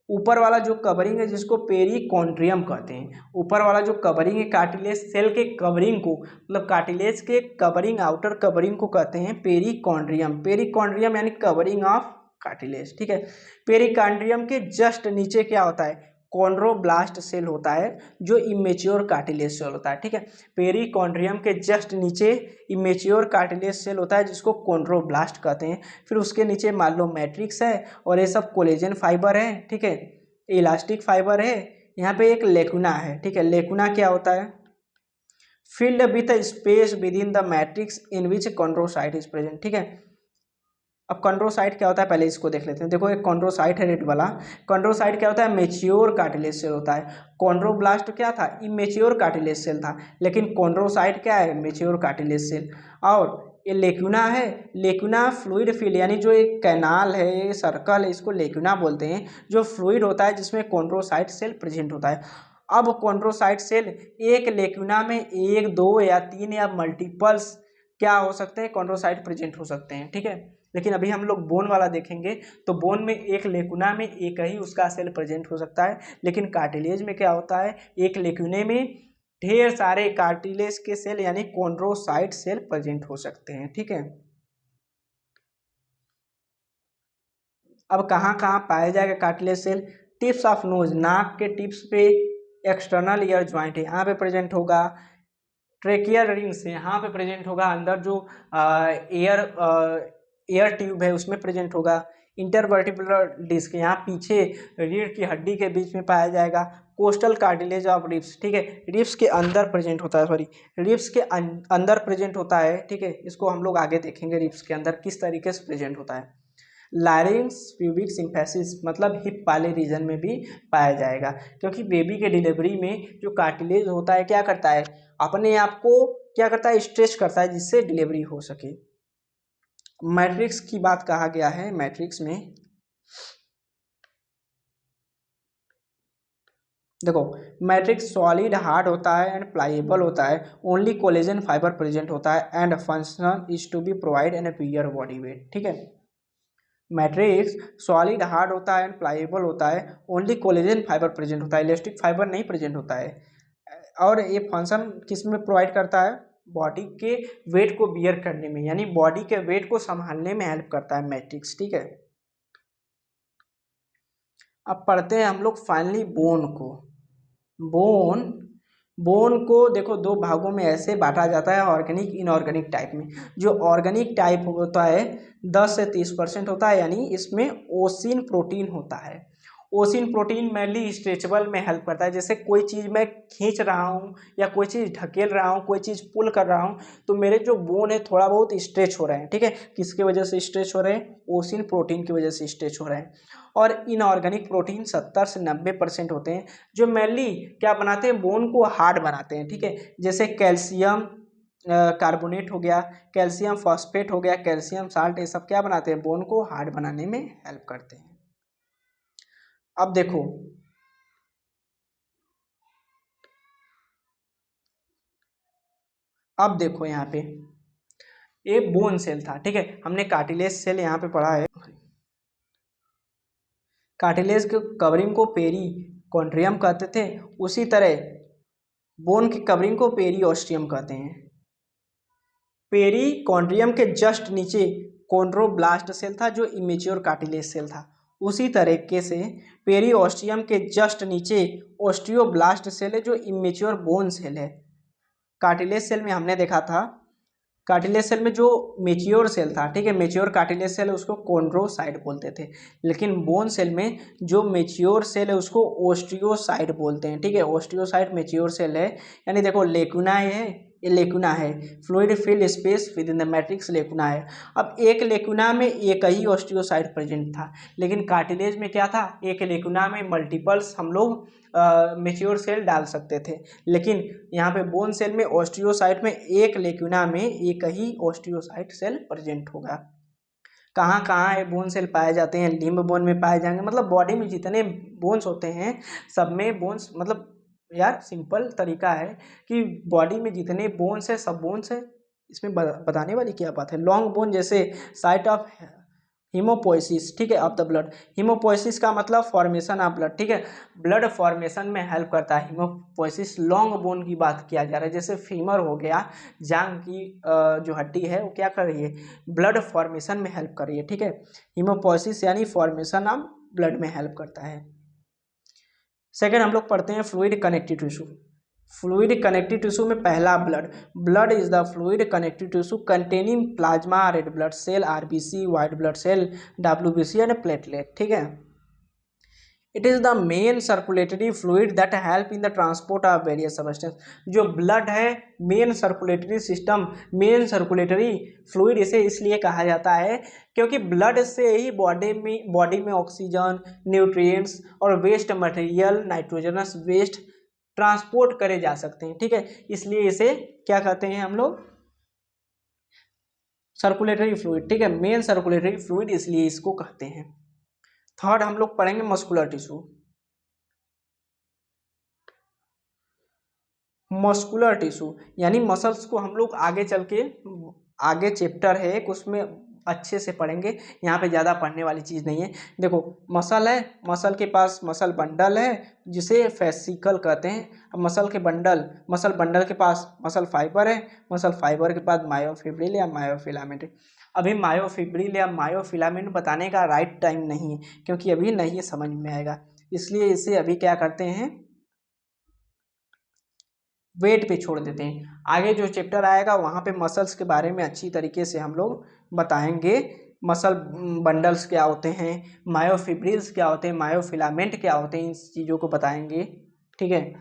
ऊपर वाला जो कवरिंग है, जिसको पेरिकॉन्ड्रियम कहते हैं, ऊपर वाला जो कवरिंग है कार्टिलेज सेल के कवरिंग को, मतलब कार्टिलेज के कवरिंग, आउटर कवरिंग को कहते हैं पेरिकॉन्ड्रियम। पेरिकॉन्ड्रियम यानी कवरिंग ऑफ कार्टिलेज, ठीक है। पेरिकॉन्ड्रियम के जस्ट नीचे क्या होता है, कॉन्ड्रोब्लास्ट सेल होता है, जो इमेच्योर कार्टिलेज सेल होता है, ठीक है। पेरिकॉन्ड्रियम के जस्ट नीचे इमेच्योर कार्टिलेज सेल होता है, जिसको कॉन्ड्रोब्लास्ट कहते हैं। फिर उसके नीचे मान लो मैट्रिक्स है, और ये सब कोलेजन फाइबर है, ठीक है, इलास्टिक फाइबर है। यहाँ पे एक लेकुना है, ठीक है। लेकुना क्या होता है, filled with space within the matrix in which chondrocyte is present, ठीक है। अब कॉन्ड्रोसाइट क्या होता है, पहले इसको देख लेते हैं। देखो एक कॉन्ड्रोसाइट है रेड वाला, कॉन्ड्रोसाइट क्या होता है, मेच्योर कार्टिलेज सेल होता है। कॉन्ड्रोब्लास्ट क्या था, इमेच्योर कार्टिलेज सेल था, लेकिन कॉन्ड्रोसाइट क्या है, मेच्योर कार्टिलेज सेल। और ये लेक्यूना है, लेक्यूना फ्लूइड फील्ड, यानी जो एक कैनाल है, सर्कल है, इसको लेक्यूना बोलते हैं, जो फ्लूइड होता है जिसमें कॉन्ड्रोसाइट सेल प्रेजेंट होता है। अब कॉन्ड्रोसाइट सेल एक लेक्यूना में एक, दो या तीन या मल्टीपल्स क्या हो सकते हैं, कॉन्ड्रोसाइट प्रेजेंट हो सकते हैं, ठीक है। लेकिन अभी हम लोग बोन वाला देखेंगे, तो बोन में एक लेकुना में एक ही उसका सेल प्रेजेंट हो सकता है, लेकिन कार्टिलेज में क्या होता है, एक लेकुने में ढेर सारे कार्टिलेज के सेल यानी कॉन्ड्रोसाइट सेल प्रेजेंट हो सकते हैं, ठीक है। अब कहाँ कहाँ पाया जाएगा cartilage cell, tips of nose, नाक के टिप्स पे एक्सटर्नल ईयर ज्वाइंट है, यहाँ पे प्रेजेंट होगा। ट्रेकियल रिंग्स यहाँ पे प्रेजेंट होगा, अंदर जो एयर ट्यूब है उसमें प्रेजेंट होगा। इंटरवर्टिब्रल डिस्क यहाँ पीछे रीढ़ की हड्डी के बीच में पाया जाएगा। कोस्टल कार्टिलेज ऑफ रिब्स, ठीक है, रिब्स के अंदर प्रेजेंट होता है, सॉरी रिब्स के अंदर प्रेजेंट होता है, ठीक है, इसको हम लोग आगे देखेंगे रिब्स के अंदर किस तरीके से प्रेजेंट होता है। लारिंक्स प्यूबिक सिम्फेसिस मतलब हिप वाले रीजन में भी पाया जाएगा, क्योंकि बेबी के डिलीवरी में जो कार्टिलेज होता है क्या करता है, अपने आप को क्या करता है, स्ट्रेच करता है, जिससे डिलीवरी हो सके। मैट्रिक्स की बात कहा गया है, मैट्रिक्स में देखो मैट्रिक्स सॉलिड हार्ड होता है एंड प्लाइएबल होता है, ओनली कोलेजन फाइबर प्रेजेंट होता है and function is to be provide an bear body weight, ठीक है। मैट्रिक्स सॉलिड हार्ड होता है एंड प्लाइएबल होता है, ओनली कोलेजन फाइबर प्रेजेंट होता है, इलास्टिक फाइबर नहीं प्रेजेंट होता है, और ये फंक्शन किस में प्रोवाइड करता है, बॉडी के वेट को बियर करने में, यानी बॉडी के वेट को संभालने में हेल्प करता है मैट्रिक्स, ठीक है। अब पढ़ते हैं हम लोग फाइनली बोन को। बोन को देखो दो भागों में ऐसे बांटा जाता है, ऑर्गेनिक इनऑर्गेनिक टाइप में। जो ऑर्गेनिक टाइप होता है 10 से 30% होता है, यानी इसमें ओसिन प्रोटीन होता है। ओसिन प्रोटीन मेनली स्ट्रेचेबल में हेल्प करता है, जैसे कोई चीज़ मैं खींच रहा हूँ या कोई चीज़ ढकेल रहा हूँ, कोई चीज़ पुल कर रहा हूँ, तो मेरे जो बोन है थोड़ा बहुत स्ट्रेच हो रहे हैं, ठीक है। किसके वजह से स्ट्रेच हो रहे हैं, ओसिन प्रोटीन की वजह से स्ट्रेच हो रहे हैं। और इनऑर्गेनिक प्रोटीन 70 से 90% होते हैं, जो मेनली क्या बनाते हैं, बोन को हार्ड बनाते हैं, ठीक है। जैसे कैल्शियम कार्बोनेट हो गया, कैल्शियम फॉस्फेट हो गया, कैल्शियम साल्ट, ये सब क्या बनाते हैं, बोन को हार्ड बनाने में हेल्प करते हैं। अब देखो यहाँ पे ये बोन सेल था, ठीक है, हमने कार्टिलेज सेल यहाँ पे पढ़ा है। कार्टिलेज के कवरिंग को पेरी कॉन्ड्रियम कहते थे, उसी तरह बोन की कवरिंग को पेरी ऑस्टियम कहते हैं। पेरी कॉन्ड्रियम के जस्ट नीचे कॉन्ड्रोब्लास्ट सेल था, जो इमेच्योर कार्टिलेज सेल था। उसी तरीके से पेरी ऑस्टियम के जस्ट नीचे ऑस्टियोब्लास्ट सेल है, जो इमेच्योर बोन सेल है। कार्टिलेज सेल में हमने देखा था, कार्टिलेज सेल में जो मेच्योर सेल था, ठीक है, मेच्योर कार्टिलेज सेल उसको कॉन्ड्रोसाइट बोलते थे, लेकिन बोन सेल में जो मेच्योर सेल है उसको ओस्टियोसाइट बोलते हैं, ठीक है। ओस्टियोसाइट मेच्योर सेल है, यानी देखो लेकुना है, ये लेकुना है, fluid filled space within the matrix lacuna है। अब एक लेकुना में एक ही ओस्टियोसाइट प्रेजेंट था, लेकिन कार्टिलेज में क्या था, एक लेकुना में मल्टीपल्स हम लोग मेच्योर सेल डाल सकते थे, लेकिन यहाँ पे बोन सेल में ओस्टियोसाइट में एक लेकुना में एक ही ओस्टियोसाइट सेल प्रेजेंट होगा। कहाँ कहाँ ये बोन सेल पाए जाते हैं, लिम्ब बोन में पाए जाएंगे, मतलब बॉडी में जितने बोन्स होते हैं सब में बोन्स, मतलब यार सिंपल तरीका है कि बॉडी में जितने बोन्स है सब बोन्स है, इसमें बताने वाली क्या बात है। लॉन्ग बोन जैसे साइट ऑफ हीमोपोइसिस, ठीक है, ऑफ द ब्लड। हीमोपोइसिस का मतलब फॉर्मेशन ऑफ ब्लड, ठीक है, ब्लड फॉर्मेशन में हेल्प करता है हीमोपोइसिस। लॉन्ग बोन की बात किया जा रहा है, जैसे फीमर हो गया, जांग की जो हड्डी है वो क्या कर रही है, ब्लड फॉर्मेशन में हेल्प कर रही है, ठीक है। हीमोपोइसिस यानी फॉर्मेशन ऑफ ब्लड में हेल्प करता है। सेकेंड हम लोग पढ़ते हैं fluid connective tissue. Fluid connective tissue में पहला blood is the fluid connective tissue containing plasma, red blood cell, RBC, white blood cell, WBC and platelet, ठीक है। It is the main circulatory fluid that help in the transport of various substance. जो ब्लड है main circulatory system, main circulatory fluid इसे इसलिए कहा जाता है क्योंकि ब्लड से ही बॉडी में ऑक्सीजन, न्यूट्रिएंट्स और waste material, nitrogenous waste transport करे जा सकते हैं, ठीक है। इसलिए इसे क्या कहते हैं हम लोग, सर्कुलेटरी फ्लूइड, ठीक है, मेन सर्कुलेटरी फ्लूइड इसलिए इसको कहते हैं। थर्ड हम लोग पढ़ेंगे मस्कुलर टिश्यू। मस्कुलर टिश्यू यानी मसल्स को हम लोग आगे चल के, आगे चैप्टर है एक उसमें अच्छे से पढ़ेंगे, यहाँ पे ज़्यादा पढ़ने वाली चीज़ नहीं है। देखो मसल है, मसल के पास मसल बंडल है जिसे फेसिकल कहते हैं। अब मसल बंडल के पास मसल फाइबर है, मसल फाइबर के बाद मायोफिब्रिल या मायोफिलामेंट। अभी मायोफिब्रिल या मायोफिलामेंट बताने का राइट टाइम नहीं है, क्योंकि अभी नहीं समझ में आएगा, इसलिए इसे अभी क्या करते हैं, वेट पे छोड़ देते हैं। आगे जो चैप्टर आएगा वहाँ पे मसल्स के बारे में अच्छी तरीके से हम लोग बताएंगे मसल बंडल्स क्या होते हैं, मायोफिब्रिल्स क्या होते हैं, मायोफिलामेंट क्या होते हैं, इन चीज़ों को बताएंगे। ठीक है,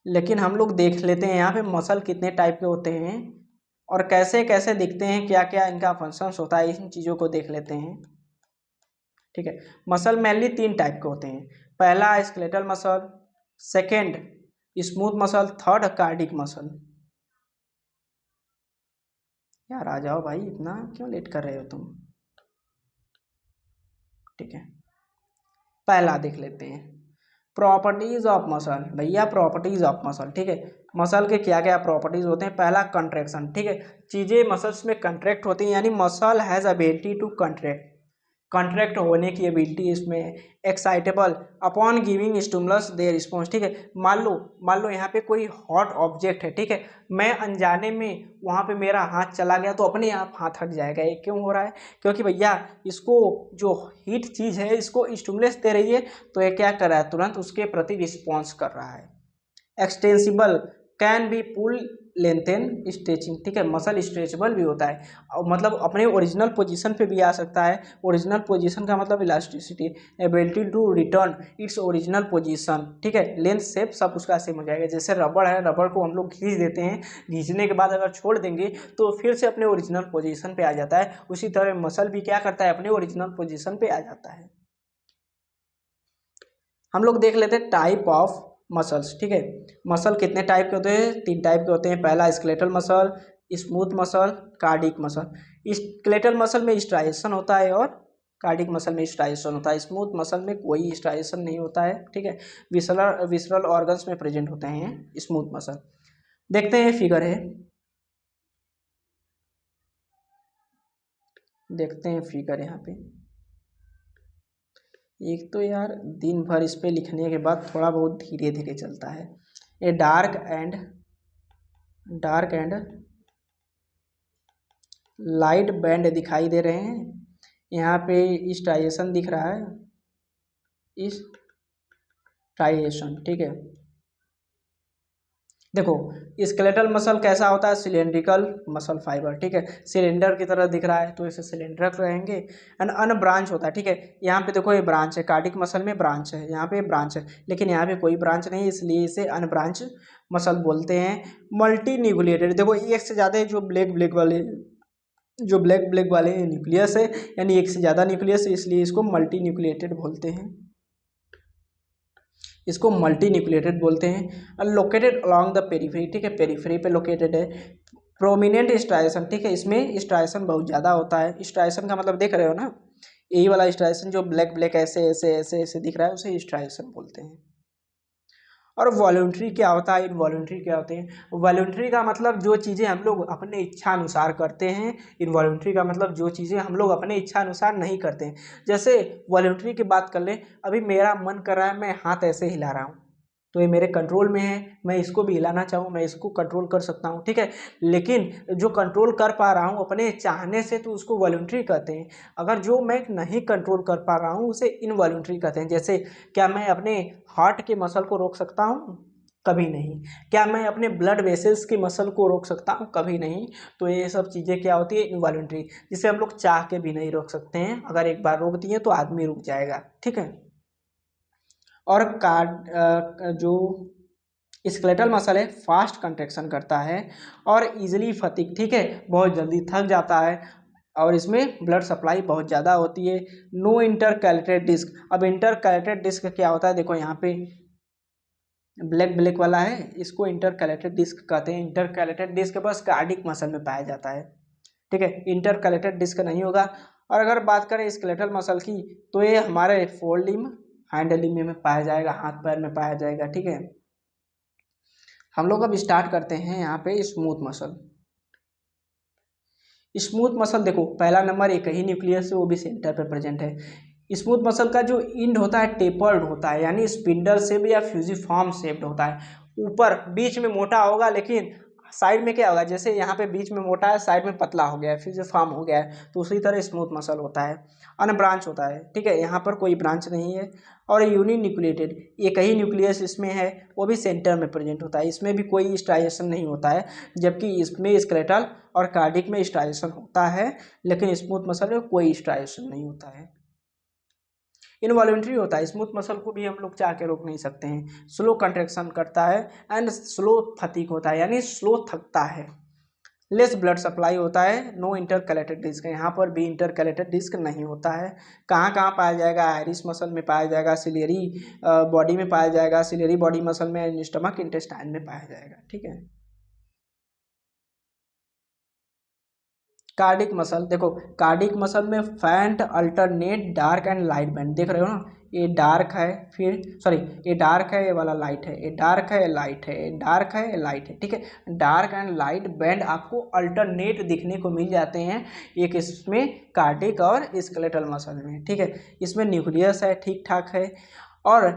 लेकिन हम लोग देख लेते हैं यहाँ पे मसल कितने टाइप के होते हैं और कैसे कैसे दिखते हैं, क्या क्या इनका फंक्शंस होता है, इन चीज़ों को देख लेते हैं। ठीक है, मसल मेनली 3 टाइप के होते हैं। पहला skeletal muscle, second smooth muscle, third cardiac muscle. यार आ जाओ भाई, इतना क्यों लेट कर रहे हो तुम। ठीक है, पहला देख लेते हैं प्रॉपर्टीज ऑफ मसल। भैया प्रॉपर्टीज ऑफ मसल, ठीक है, मसल के क्या क्या प्रॉपर्टीज होते हैं। पहला कंट्रैक्शन, ठीक है, चीज़ें मसल्स में कंट्रैक्ट होती हैं, यानी muscle has ability to contract, contract होने की एबिलिटी इसमें। Excitable upon giving stimulus they response, ठीक है, मान लो यहाँ पे कोई हॉट ऑब्जेक्ट है, ठीक है, मैं अनजाने में वहाँ पे मेरा हाथ चला गया तो अपने आप हाथ हट जाएगा। ये क्यों हो रहा है, क्योंकि भैया इसको जो हीट चीज़ है इसको स्टिमुलस दे रही है, तो ये क्या कर रहा है, तुरंत उसके प्रति रिस्पॉन्स कर रहा है। Extensible can be pull lengthen stretching, ठीक है, मसल स्ट्रेचेबल भी होता है और मतलब अपने ओरिजिनल पोजीशन पे भी आ सकता है। ओरिजिनल पोजीशन का मतलब elasticity, ability to return its original position, ठीक है, लेंथ शेप सब उसका सेम हो जाएगा। जैसे रबड़ है, रबड़ को हम लोग खींच देते हैं, खींचने के बाद अगर छोड़ देंगे तो फिर से अपने ओरिजिनल पोजीशन पे आ जाता है। उसी तरह मसल भी क्या करता है, अपने ओरिजिनल पोजीशन पे आ जाता है। हम लोग देख लेते हैं टाइप ऑफ मसल्स, ठीक है, मसल कितने टाइप के होते हैं, 3 टाइप के होते हैं। पहला skeletal muscle, smooth muscle, cardiac muscle. Skeletal muscle में स्ट्राइएशन होता है और कार्डिक मसल में स्ट्राइएशन होता है। स्मूथ मसल में कोई स्ट्राइएशन नहीं होता है, ठीक है, विसरल ऑर्गन्स में प्रेजेंट होते हैं स्मूथ मसल। देखते हैं फिगर है, देखते हैं फिगर यहाँ पे। एक तो यार दिन भर इस पे लिखने के बाद थोड़ा बहुत धीरे धीरे चलता है। ये डार्क एंड लाइट बैंड दिखाई दे रहे हैं। यहाँ पे स्ट्राइएशन दिख रहा है, इस स्ट्राइएशन, ठीक है। देखो स्केलेटल मसल कैसा होता है, सिलेंड्रिकल मसल फाइबर, ठीक है, सिलेंडर की तरह दिख रहा है तो इसे सिलेंडर रहेंगे। एंड अनब्रांच होता है, ठीक है, यहाँ पे देखो ये ब्रांच है, कार्डिक मसल में ब्रांच है, यहाँ पे ब्रांच है, लेकिन यहाँ पे कोई ब्रांच नहीं, इसलिए इसे अनब्रांच मसल बोलते हैं। मल्टी न्यूक्लिएटेड, देखो एक से ज़्यादा जो ब्लैक ब्लैक वाले न्यूक्लियस है, यानी एक से ज़्यादा न्यूक्लियस है, इसलिए इसको मल्टी न्यूक्लिएटेड बोलते हैं, इसको मल्टी न्यूक्लिएटेड बोलते हैं। लोकेटेड अलॉन्ग द पेरीफेरी, ठीक है, पेरीफेरी पे लोकेटेड है। प्रोमिनेंट स्ट्राइएशन, ठीक है, इसमें स्ट्राइएशन बहुत ज़्यादा होता है। स्ट्राइएशन का मतलब देख रहे हो ना, यही वाला स्ट्राइएशन जो ब्लैक ब्लैक ऐसे ऐसे ऐसे ऐसे दिख रहा है उसे स्ट्राइएशन बोलते हैं। और वॉलंटरी क्या होता है, इनवॉलंटरी क्या होते हैं। वॉलंटरी का मतलब जो चीज़ें हम लोग अपने इच्छा अनुसार करते हैं, इनवॉलंटरी का मतलब जो चीज़ें हम लोग अपने इच्छा अनुसार नहीं करते हैं। जैसे वॉलंटरी की बात कर लें, अभी मेरा मन कर रहा है मैं हाथ ऐसे हिला रहा हूँ, तो ये मेरे कंट्रोल में है, मैं इसको भी हिलाना चाहूँ मैं इसको कंट्रोल कर सकता हूँ, ठीक है, लेकिन जो कंट्रोल कर पा रहा हूँ अपने चाहने से तो उसको वॉलंटरी कहते हैं। अगर जो मैं नहीं कंट्रोल कर पा रहा हूँ उसे इनवॉलंटरी कहते हैं। जैसे क्या मैं अपने हार्ट के मसल को रोक सकता हूँ, कभी नहीं। क्या मैं अपने ब्लड वेसल्स की मसल को रोक सकता हूँ, कभी नहीं। तो ये सब चीज़ें क्या होती है, इनवॉलंटरी, जिसे हम लोग चाह के भी नहीं रोक सकते हैं, अगर एक बार रोक दिए तो आदमी रुक जाएगा, ठीक है। और जो स्केलेटल मसल है फास्ट कंट्रैक्शन करता है और इजीली फटीग, ठीक है, बहुत जल्दी थक जाता है और इसमें ब्लड सप्लाई बहुत ज़्यादा होती है। नो इंटरकैलेटेड डिस्क, अब इंटरकैलेटेड डिस्क क्या होता है, देखो यहाँ पे ब्लैक ब्लैक वाला है, इसको इंटरकैलेटेड डिस्क कहते हैं। इंटरकैलेटेड डिस्क बस कार्डिक मसल में पाया जाता है, ठीक है, इंटरकैलेटेड डिस्क नहीं होगा। और अगर बात करें स्केलेटल मसल की तो ये हमारे फोर लिम्ब हैंड लिम्ब में पाया जाएगा, हाथ पैर में पाया जाएगा, ठीक है। हम लोग अब स्टार्ट करते हैं यहाँ पे स्मूथ मसल। स्मूथ मसल देखो पहला नंबर एक ही न्यूक्लियस है, वो भी सेंटर पे प्रेजेंट है। स्मूथ मसल का जो इंड होता है टेपर्ड होता है, यानी स्पिंडल शेप या फ्यूजिफॉर्म शेप्ड होता है। ऊपर बीच में मोटा होगा लेकिन साइड में क्या होगा, जैसे यहाँ पे बीच में मोटा है, साइड में पतला हो गया है, फिर से फॉर्म हो गया है, तो उसी तरह स्मूथ मसल होता है। अनब्रांच होता है, ठीक है, यहाँ पर कोई ब्रांच नहीं है। और यूनिन्यूक्लिएटेड, एक ही न्यूक्लियस इसमें है, वो भी सेंटर में प्रेजेंट होता है, इसमें भी कोई स्ट्राइएशन नहीं होता है, जबकि इसमें स्केलेटल और कार्डिक में स्ट्राइएशन होता है, लेकिन स्मूथ मसल में कोई स्ट्राइएशन नहीं होता है। इनवॉल्यूंटरी होता है, स्मूथ मसल को भी हम लोग चाह के रोक नहीं सकते हैं। स्लो कंट्रैक्शन करता है एंड स्लो फटीग होता है, यानी स्लो थकता है। लेस ब्लड सप्लाई होता है, नो इंटरकलेटेड डिस्क, यहाँ पर भी इंटरकलेटेड डिस्क नहीं होता है। कहाँ कहाँ पाया जाएगा, आयरिस मसल में पाया जाएगा, सिलियरी बॉडी में पाया जाएगा, सिलियरी बॉडी मसल में, स्टमक इंटेस्टाइन में पाया जाएगा, ठीक है। कार्डिक मसल, देखो कार्डिक मसल में faint alternate dark and light band, देख रहे हो ना, ये डार्क है, फिर सॉरी ये डार्क है, ये वाला लाइट है, ये डार्क है, ये लाइट है, ये डार्क है, ये लाइट है, ठीक है। डार्क एंड लाइट बैंड आपको अल्टरनेट दिखने को मिल जाते हैं, एक इसमें कार्डिक और स्केलेटल मसल में, ठीक है। इसमें न्यूक्लियस है, ठीक ठाक है, और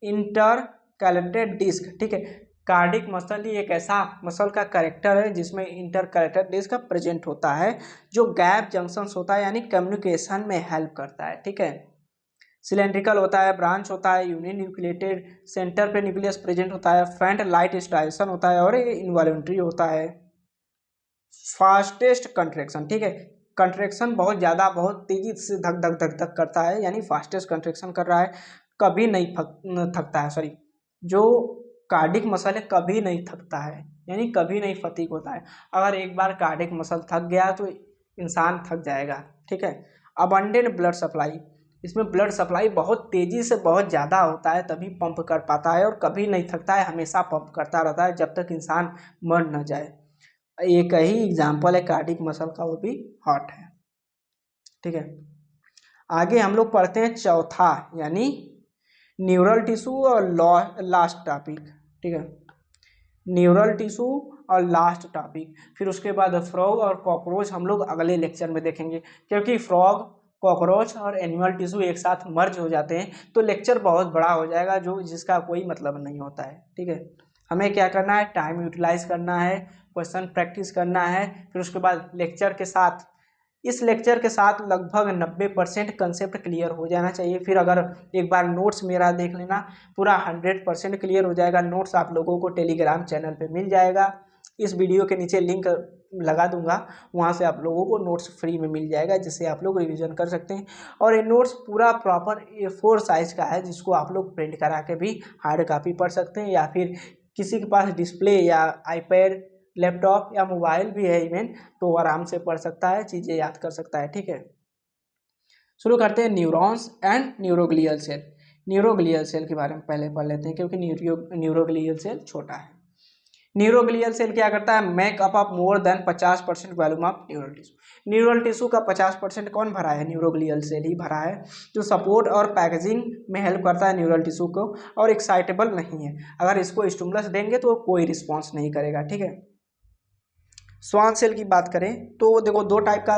इंटरकैलेटेड डिस्क, ठीक है। कार्डिक मसल ही एक ऐसा मसल का कैरेक्टर है जिसमें इंटरकैलेटेड डिस्क प्रेजेंट होता है, जो गैप जंक्शंस होता है, यानी कम्युनिकेशन में हेल्प करता है, ठीक है। सिलेंड्रिकल होता है, ब्रांच होता है, यूनिन्यूक्लिएटेड, सेंटर पे न्यूक्लियस प्रेजेंट होता है, फ्रंट लाइट स्ट्राइएशन होता है, और ये इनवॉल्यूंटरी होता है। फास्टेस्ट कंट्रैक्शन, ठीक है, कंट्रैक्शन बहुत ज़्यादा, बहुत तेजी से धक धक धक धक करता है, यानी फास्टेस्ट कंट्रैक्शन कर रहा है, कभी नहीं थकता है, सॉरी, जो कार्डिक मसल है कभी नहीं थकता है, यानी कभी नहीं फटीग होता है। अगर एक बार कार्डिक मसल थक गया तो इंसान थक जाएगा, ठीक है। अबंडेंट ब्लड सप्लाई, इसमें ब्लड सप्लाई बहुत तेज़ी से बहुत ज़्यादा होता है, तभी पंप कर पाता है, और कभी नहीं थकता है, हमेशा पंप करता रहता है जब तक इंसान मर न जाए। एक ही एग्जाम्पल है कार्डिक मसल का, वो भी हार्ट है, ठीक है। आगे हम लोग पढ़ते हैं चौथा, यानी न्यूरल टिश्यू और लास्ट टॉपिक, ठीक है, न्यूरल टिश्यू और लास्ट टॉपिक। फिर उसके बाद फ्रॉग और कॉकरोच हम लोग अगले लेक्चर में देखेंगे, क्योंकि फ्रॉग, कॉकरोच और एनिमल टिश्यू एक साथ मर्ज हो जाते हैं तो लेक्चर बहुत बड़ा हो जाएगा, जो जिसका कोई मतलब नहीं होता है, ठीक है। हमें क्या करना है, टाइम यूटिलाइज करना है, क्वेश्चन प्रैक्टिस करना है, फिर उसके बाद लेक्चर के साथ, इस लेक्चर के साथ लगभग 90% कंसेप्ट क्लियर हो जाना चाहिए। फिर अगर एक बार नोट्स मेरा देख लेना, पूरा 100% क्लियर हो जाएगा। नोट्स आप लोगों को टेलीग्राम चैनल पे मिल जाएगा, इस वीडियो के नीचे लिंक लगा दूंगा, वहाँ से आप लोगों को नोट्स फ्री में मिल जाएगा, जिससे आप लोग रिवीजन कर सकते हैं। और ये नोट्स पूरा प्रॉपर A4 साइज का है, जिसको आप लोग प्रिंट करा के भी हार्ड कॉपी पढ़ सकते हैं, या फिर किसी के पास डिस्प्ले या आईपैड, लैपटॉप या मोबाइल भी है इवन, तो आराम से पढ़ सकता है, चीज़ें याद कर सकता है, ठीक है। शुरू करते हैं neurons and neuroglial cell. Neuroglial cell के बारे में पहले पढ़ लेते हैं, क्योंकि न्यूरोग्लियल सेल छोटा है। न्यूरोग्लियल सेल क्या करता है, make up more than 50% volume of neural tissue. Neural tissue का 50% कौन भरा है, न्यूरोग्लियल सेल ही भरा है, जो सपोर्ट और पैकेजिंग में हेल्प करता है न्यूरल टिश्यू को, और एक्साइटेबल नहीं है। अगर इसको स्टिमुलस देंगे तो कोई रिस्पॉन्स नहीं करेगा, ठीक है। स्वान सेल की बात करें तो देखो दो टाइप का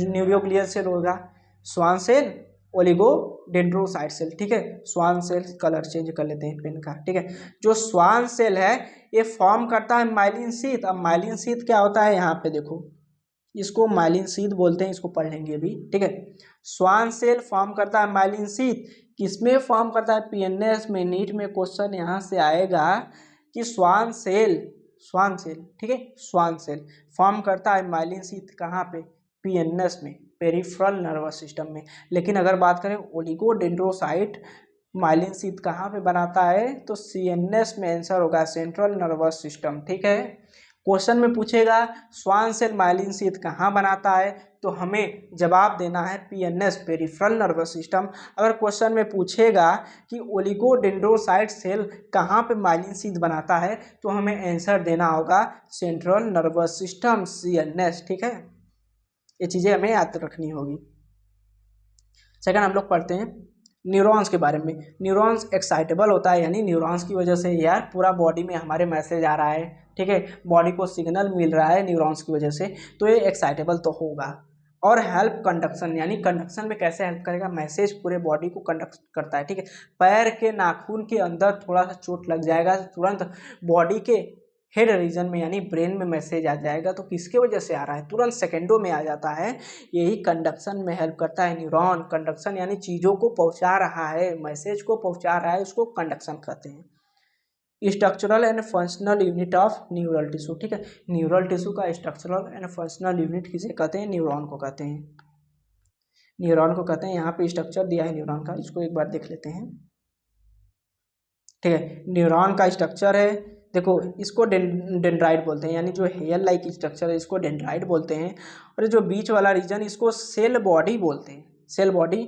न्यूरोग्लियल सेल होगा, स्वान सेल, ओलिगोडेंड्रोसाइट सेल, ठीक है। स्वान सेल, कलर चेंज कर लेते हैं पेन का, ठीक है। जो स्वान सेल है ये फॉर्म करता है माइलिन शीथ। अब माइलिन शीथ क्या होता है, यहाँ पे देखो, इसको माइलिन शीथ बोलते हैं, इसको पढ़ लेंगे अभी, ठीक है। स्वान सेल फॉर्म करता है माइलिन शीथ, किसमें फॉर्म करता है, पीएनएस में। नीट में क्वेश्चन यहाँ से आएगा कि स्वान सेल, ठीक है, स्वान सेल फॉर्म करता है माइलिन शीथ कहाँ पे, पीएनएस में, पेरिफेरल नर्वस सिस्टम में। लेकिन अगर बात करें ओलिगोडेंड्रोसाइट माइलिन शीथ कहाँ पे बनाता है, तो सीएनएस में आंसर होगा, सेंट्रल नर्वस सिस्टम, ठीक है। क्वेश्चन में पूछेगा स्वान सेल माइलिन शीथ कहाँ बनाता है, तो हमें जवाब देना है पीएनएस, पेरिफेरल नर्वस सिस्टम। अगर क्वेश्चन में पूछेगा कि ओलिगोडेंड्रोसाइट सेल कहाँ पे माइलिन शीथ बनाता है, तो हमें आंसर देना होगा सेंट्रल नर्वस सिस्टम, सीएनएस, ठीक है। ये चीज़ें हमें याद रखनी होगी। सेकंड हम लोग पढ़ते हैं न्यूरॉन्स के बारे में। न्यूरॉन्स एक्साइटेबल होता है, यानी न्यूरॉन्स की वजह से यार पूरा बॉडी में हमारे मैसेज आ रहा है, ठीक है, बॉडी को सिग्नल मिल रहा है न्यूरॉन्स की वजह से, तो ये एक्साइटेबल तो होगा। और हेल्प कंडक्शन, यानी कंडक्शन में कैसे हेल्प करेगा, मैसेज पूरे बॉडी को कंडक्ट करता है, ठीक है। पैर के नाखून के अंदर थोड़ा सा चोट लग जाएगा, तुरंत बॉडी के हेड रीजन में यानी ब्रेन में मैसेज आ जाएगा। तो किसके वजह से आ रहा है, तुरंत सेकेंडों में आ जाता है। यही कंडक्शन में हेल्प करता है। न्यूरॉन कंडक्शन यानी चीज़ों को पहुंचा रहा है, मैसेज को पहुंचा रहा है, उसको कंडक्शन कहते हैं। Structural and functional unit of neural tissue, ठीक है। न्यूरल टिश्यू का स्ट्रक्चरल एंड फंक्शनल यूनिट किसे कहते हैं, न्यूरॉन को कहते हैं। न्यूरॉन को कहते हैं। यहाँ पे स्ट्रक्चर दिया है न्यूरॉन का, इसको एक बार देख लेते हैं, ठीक है। न्यूरॉन का स्ट्रक्चर है, देखो इसको डेंड्राइट बोलते हैं, यानी जो हेयर लाइक स्ट्रक्चर है इसको डेंड्राइट बोलते हैं। और जो बीच वाला रीजन इसको सेल बॉडी बोलते हैं, सेल बॉडी।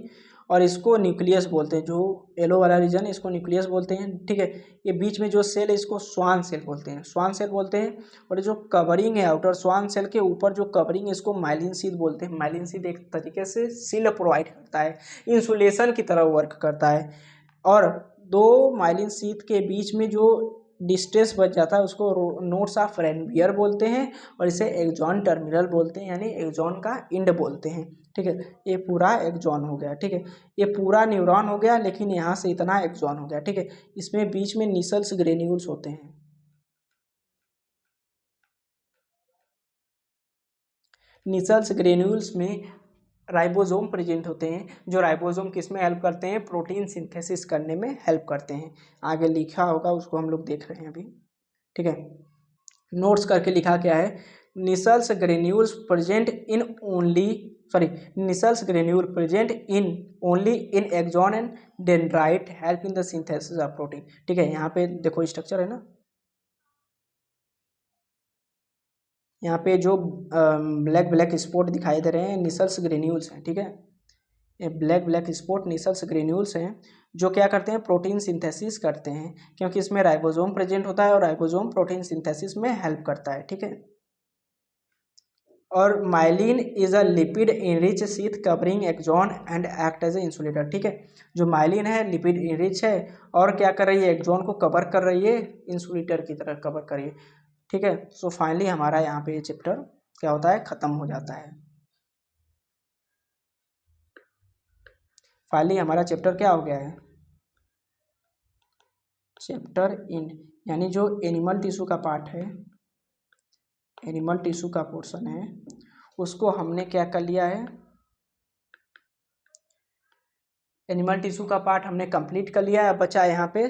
और इसको न्यूक्लियस बोलते हैं, जो येलो वाला रीजन इसको न्यूक्लियस बोलते हैं, ठीक है। ये बीच में जो सेल है इसको स्वान सेल बोलते हैं, स्वान सेल बोलते हैं। और जो कवरिंग है आउटर स्वान सेल के ऊपर जो कवरिंग है इसको माइलिन शीथ बोलते हैं। माइलिन शीथ एक तरीके से सील प्रोवाइड करता है, इंसुलेशन की तरह वर्क करता है। और दो माइलिन शीथ के बीच में जो डिस्टेंस बच जाता है उसको नोड्स ऑफ रेनवियर बोलते हैं। और इसे एक्सॉन टर्मिनल बोलते हैं, यानी एक्सॉन का इंड बोलते हैं, ठीक है। ये पूरा एक्सॉन हो गया, ठीक है। ये पूरा न्यूरॉन हो गया, लेकिन यहाँ से इतना एक्सॉन हो गया, ठीक है। इसमें बीच में निसल्स ग्रेन्यूल्स होते हैं। निसल्स ग्रेन्यूल्स में राइबोसोम प्रेजेंट होते हैं। जो राइबोसोम किस में हेल्प करते हैं, प्रोटीन सिंथेसिस करने में हेल्प करते हैं। आगे लिखा होगा उसको हम लोग देख रहे हैं अभी, ठीक है। नोट्स करके लिखा क्या है, Nissl's granules present in only Nissl's granule present in only in axon and dendrite help in the synthesis of protein, ठीक है। यहाँ पे देखो स्ट्रक्चर है ना, यहाँ पे जो ब्लैक ब्लैक स्पॉट दिखाई दे रहे हैं निसल्स ग्रेन्यूल्स हैं, ठीक है। ये black black spot Nissl's granules हैं, जो क्या करते हैं, प्रोटीन सिंथेसिस करते हैं, क्योंकि इसमें राइबोसोम प्रेजेंट होता है और राइबोसोम प्रोटीन सिंथेसिस में हेल्प करता है, ठीक है। और myelin is a lipid enriched sheath covering axon and act as a insulator, ठीक है। जो माइलिन है लिपिड इनरिच है और क्या कर रही है, एक्सॉन को कवर कर रही है, इंसुलेटर की तरह कवर कर रही है, ठीक है। सो फाइनली हमारा यहाँ पे ये चैप्टर क्या होता है, खत्म हो जाता है। फाइनली हमारा चैप्टर क्या हो गया है, चैप्टर इन, यानी जो एनिमल टिश्यू का पार्ट है, एनिमल टिश्यू का पोर्शन है, उसको हमने क्या कर लिया है, एनिमल टिश्यू का पार्ट हमने कंप्लीट कर लिया है। अब बचा यहाँ पे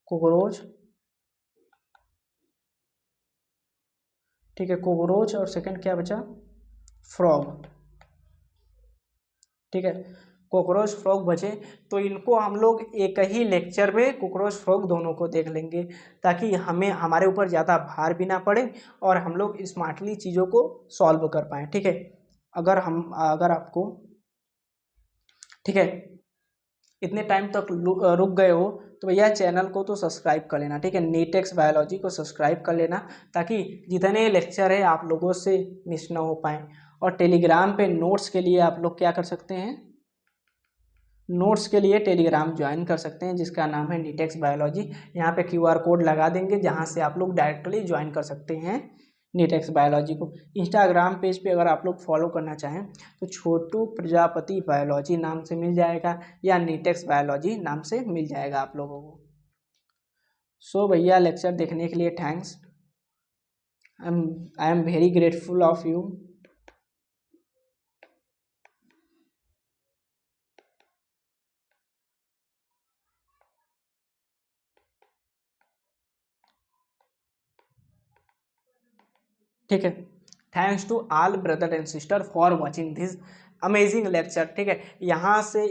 कोकरोच, ठीक है, कोकरोच। और सेकंड क्या बचा, फ्रॉग, ठीक है। कॉकरोच फ्रॉग बचे, तो इनको हम लोग एक ही लेक्चर में कॉकरोच फ्रॉग दोनों को देख लेंगे, ताकि हमें हमारे ऊपर ज़्यादा भार भी ना पड़े और हम लोग स्मार्टली चीज़ों को सॉल्व कर पाएँ, ठीक है। अगर आपको, ठीक है, इतने टाइम तक रुक गए हो तो भैया चैनल को तो सब्सक्राइब कर लेना, ठीक है। नीटेक्स बायोलॉजी को सब्सक्राइब कर लेना, ताकि जितने लेक्चर है आप लोगों से मिस ना हो पाएँ। और टेलीग्राम पे नोट्स के लिए आप लोग क्या कर सकते हैं, नोट्स के लिए टेलीग्राम ज्वाइन कर सकते हैं, जिसका नाम है नीटेक्स बायोलॉजी। यहाँ पे QR कोड लगा देंगे, जहाँ से आप लोग डायरेक्टली ज्वाइन कर सकते हैं नीटेक्स बायोलॉजी को। इंस्टाग्राम पेज पे अगर आप लोग फॉलो करना चाहें तो छोटू प्रजापति बायोलॉजी नाम से मिल जाएगा, या नीटेक्स बायोलॉजी नाम से मिल जाएगा आप लोगों को। सो भैया लेक्चर देखने के लिए thanks, I am very grateful of you. ठीक है, thanks to all brother and sister for watching this amazing lecture, ठीक है। यहाँ से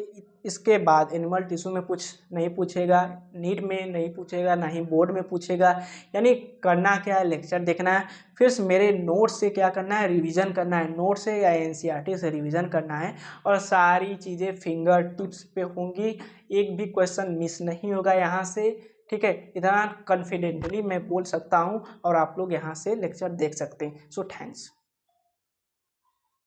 इसके बाद एनिमल टिश्यू में कुछ नहीं पूछेगा, नीट में नहीं पूछेगा, ना ही बोर्ड में पूछेगा। यानी करना क्या है, लेक्चर देखना है, फिर मेरे नोट से क्या करना है, रिवीजन करना है, नोट से या NCERT से रिवीजन करना है। और सारी चीज़ें फिंगर टिप्स पे होंगी, एक भी क्वेश्चन मिस नहीं होगा यहाँ से, ठीक है। इतना कॉन्फिडेंटली मैं बोल सकता हूँ, और आप लोग यहाँ से लेक्चर देख सकते हैं। So thanks.